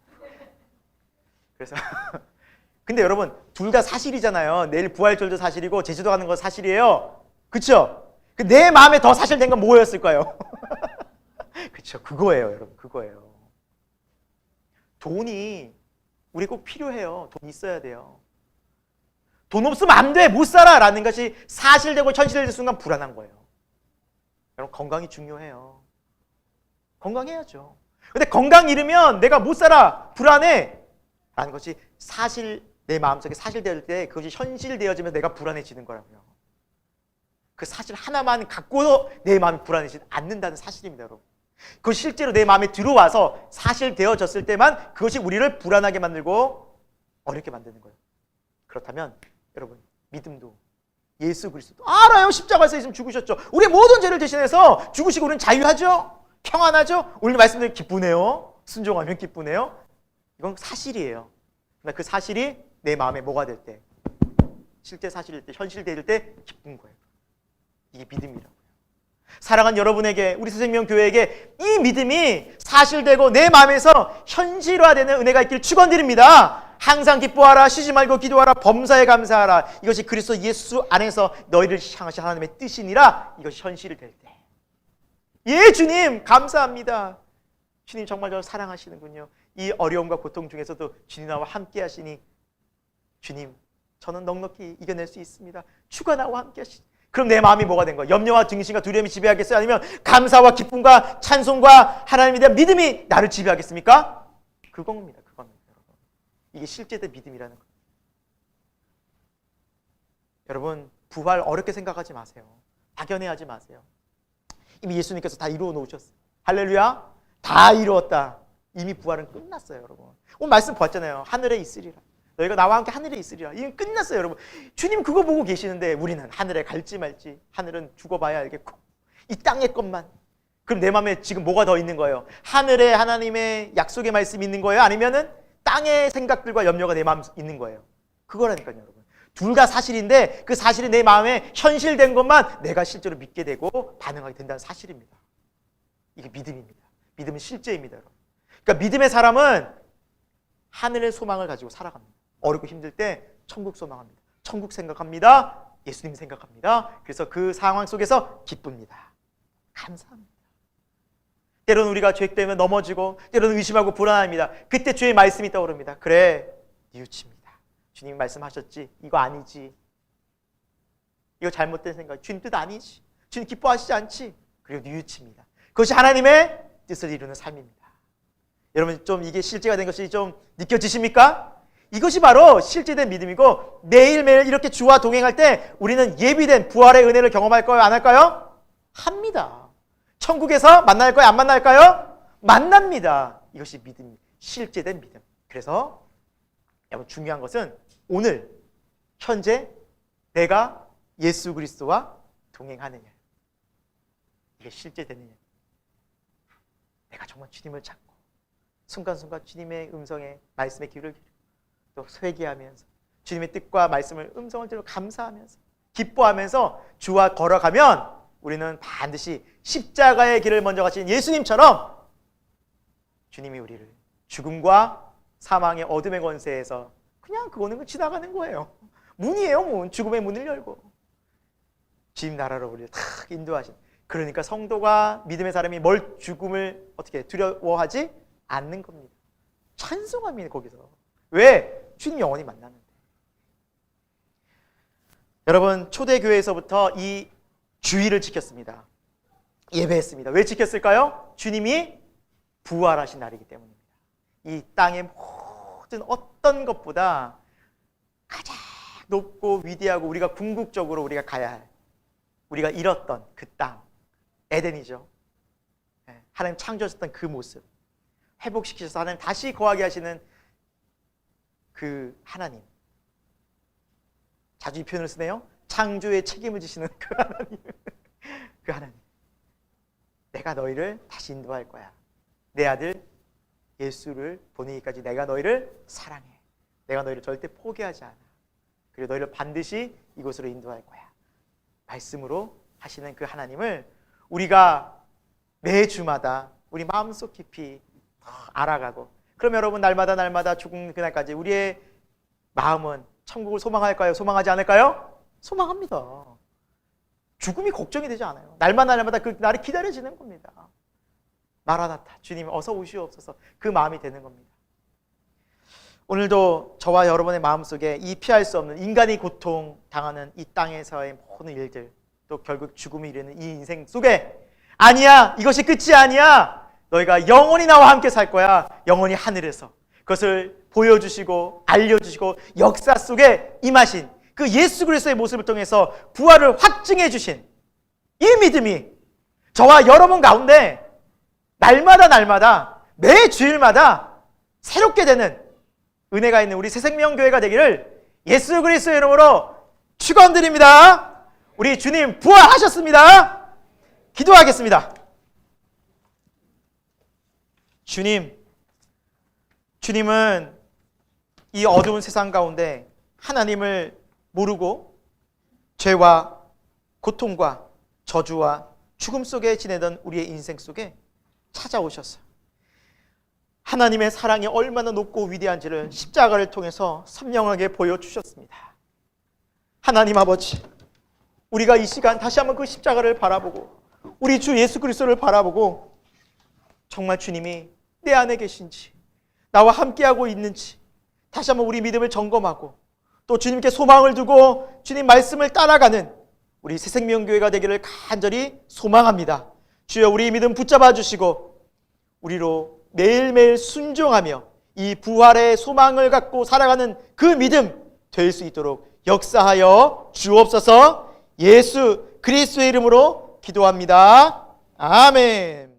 그래서 근데 여러분 둘 다 사실이잖아요. 내일 부활절도 사실이고 제주도 가는 건 사실이에요. 그렇죠? 내 마음에 더 사실된 건 뭐였을까요? 그렇죠. 그거예요, 여러분. 그거예요. 돈이 우리 꼭 필요해요. 돈 있어야 돼요. 돈 없으면 안 돼, 못 살아 라는 것이 사실되고 현실될 순간 불안한 거예요. 여러분 건강이 중요해요. 건강해야죠. 근데 건강 잃으면 내가 못 살아, 불안해 라는 것이 사실, 내 마음속에 사실될 때 그것이 현실되어지면서 내가 불안해지는 거라고요. 그 사실 하나만 갖고도 내 마음이 불안해지지 않는다는 사실입니다, 여러분. 그것이 실제로 내 마음에 들어와서 사실되어졌을 때만 그것이 우리를 불안하게 만들고 어렵게 만드는 거예요. 그렇다면 여러분 믿음도 예수 그리스도 알아요. 십자가에서 예수님 죽으셨죠. 우리의 모든 죄를 대신해서 죽으시고 우리는 자유하죠. 평안하죠. 오늘 말씀드린 기쁘네요. 순종하면 기쁘네요. 이건 사실이에요. 그 사실이 내 마음에 뭐가 될 때, 실제 사실일 때, 현실될 때 기쁜 거예요. 이게 믿음이라고요. 사랑하는 여러분에게, 우리 새생명교회에게 이 믿음이 사실되고 내 마음에서 현실화되는 은혜가 있길 축원드립니다. 항상 기뻐하라, 쉬지 말고 기도하라, 범사에 감사하라. 이것이 그리스도 예수 안에서 너희를 향하신 하나님의 뜻이니라. 이것이 현실이 될 때. 예, 주님 감사합니다. 주님 정말 저를 사랑하시는군요. 이 어려움과 고통 중에서도 주님 나와 함께 하시니 주님 저는 넉넉히 이겨낼 수 있습니다. 주가 나와 함께 하시니. 그럼 내 마음이 뭐가 된 거예요? 염려와 등신과 두려움이 지배하겠어요? 아니면 감사와 기쁨과 찬송과 하나님에 대한 믿음이 나를 지배하겠습니까? 그겁니다. 그겁니다. 여러분. 이게 실제된 믿음이라는 거예요. 여러분 부활 어렵게 생각하지 마세요. 막연해하지 마세요. 이미 예수님께서 다 이루어 놓으셨어요. 할렐루야. 다 이루었다. 이미 부활은 끝났어요. 여러분 오늘 말씀 보았잖아요. 하늘에 있으리라. 너희가 나와 함께 하늘에 있으리라. 이건 끝났어요. 여러분 주님 그거 보고 계시는데 우리는 하늘에 갈지 말지. 하늘은 죽어봐야 알겠고 이 땅의 것만. 그럼 내 마음에 지금 뭐가 더 있는 거예요? 하늘에 하나님의 약속의 말씀이 있는 거예요? 아니면은 땅의 생각들과 염려가 내 마음에 있는 거예요? 그거라니까요. 여러분 둘 다 사실인데 그 사실이 내 마음에 현실된 것만 내가 실제로 믿게 되고 반응하게 된다는 사실입니다. 이게 믿음입니다. 믿음은 실제입니다. 여러분. 그러니까 믿음의 사람은 하늘의 소망을 가지고 살아갑니다. 어렵고 힘들 때 천국 소망합니다. 천국 생각합니다. 예수님 생각합니다. 그래서 그 상황 속에서 기쁩니다. 감사합니다. 때로는 우리가 죄 때문에 넘어지고 때로는 의심하고 불안합니다. 그때 주의 말씀이 떠오릅니다. 그래 뉘우칩니다. 주님 말씀하셨지. 이거 아니지. 이거 잘못된 생각. 주님 뜻 아니지. 주님 기뻐하시지 않지. 그리고 뉘우칩니다. 그것이 하나님의 뜻을 이루는 삶입니다. 여러분 좀 이게 실제가 된 것이 좀 느껴지십니까? 이것이 바로 실제된 믿음이고 매일매일 이렇게 주와 동행할 때 우리는 예비된 부활의 은혜를 경험할까요? 안 할까요? 합니다. 천국에서 만날까요? 안 만날까요? 만납니다. 이것이 믿음, 실제된 믿음. 그래서 여러분 중요한 것은 오늘 현재 내가 예수 그리스도와 동행하느냐. 이게 실제되느냐. 내가 정말 주님을 찾고 순간순간 주님의 음성에 말씀의 귀를 기울이고 또 회개하면서 주님의 뜻과 말씀을 음성을 들어 감사하면서 기뻐하면서 주와 걸어가면 우리는 반드시 십자가의 길을 먼저 가신 예수님처럼 주님이 우리를 죽음과 사망의 어둠의 권세에서 그냥 그거는 지나가는 거예요. 문이에요. 문. 죽음의 문을 열고 주님 나라로 우리를 탁 인도하신. 그러니까 성도가 믿음의 사람이 죽음을 어떻게 두려워하지 않는 겁니다. 찬송합니다. 거기서. 왜? 주님 영원히 만나는데. 여러분 초대교회에서부터 이 주의를 지켰습니다. 예배했습니다. 왜 지켰을까요? 주님이 부활하신 날이기 때문입니다. 이 땅의 모든 어떤 것보다 가장 높고 위대하고 우리가 궁극적으로 우리가 가야 할 우리가 잃었던 그 땅 에덴이죠. 하나님 창조하셨던 그 모습 회복시키셔서 하나님 다시 거하게 하시는 그 하나님. 자주 이 표현을 쓰네요. 창조의 책임을 지시는 그 하나님. 그 하나님. 내가 너희를 다시 인도할 거야. 내 아들 예수를 보내기까지 내가 너희를 사랑해. 내가 너희를 절대 포기하지 않아. 그리고 너희를 반드시 이곳으로 인도할 거야. 말씀으로 하시는 그 하나님을 우리가 매주마다 우리 마음속 깊이 알아가고, 그럼 여러분 날마다 죽는 그날까지 우리의 마음은 천국을 소망할까요? 소망하지 않을까요? 소망합니다. 죽음이 걱정이 되지 않아요. 날마다 그 날이 기다려지는 겁니다. 마라나타, 주님 어서 오시옵소서. 그 마음이 되는 겁니다. 오늘도 저와 여러분의 마음속에 이 피할 수 없는 인간이 고통당하는 이 땅에서의 모든 일들, 또 결국 죽음이 이르는 이 인생 속에 아니야, 이것이 끝이 아니야. 너희가 영원히 나와 함께 살 거야. 영원히 하늘에서 그것을 보여주시고 알려주시고 역사 속에 임하신 그 예수 그리스도의 모습을 통해서 부활을 확증해 주신 이 믿음이 저와 여러분 가운데 날마다 매 주일마다 새롭게 되는 은혜가 있는 우리 새생명교회가 되기를 예수 그리스도의 이름으로 축원드립니다. 우리 주님 부활하셨습니다. 기도하겠습니다. 주님은 이 어두운 세상 가운데 하나님을 모르고 죄와 고통과 저주와 죽음 속에 지내던 우리의 인생 속에 찾아오셨어요. 하나님의 사랑이 얼마나 높고 위대한지를 십자가를 통해서 선명하게 보여주셨습니다. 하나님 아버지, 우리가 이 시간 다시 한번 그 십자가를 바라보고 우리 주 예수 그리스도를 바라보고 정말 주님이 내 안에 계신지, 나와 함께하고 있는지 다시 한번 우리 믿음을 점검하고 또 주님께 소망을 두고 주님 말씀을 따라가는 우리 새생명교회가 되기를 간절히 소망합니다. 주여, 우리 믿음 붙잡아 주시고 우리로 매일매일 순종하며 이 부활의 소망을 갖고 살아가는 그 믿음 될 수 있도록 역사하여 주옵소서. 예수 그리스도의 이름으로 기도합니다. 아멘.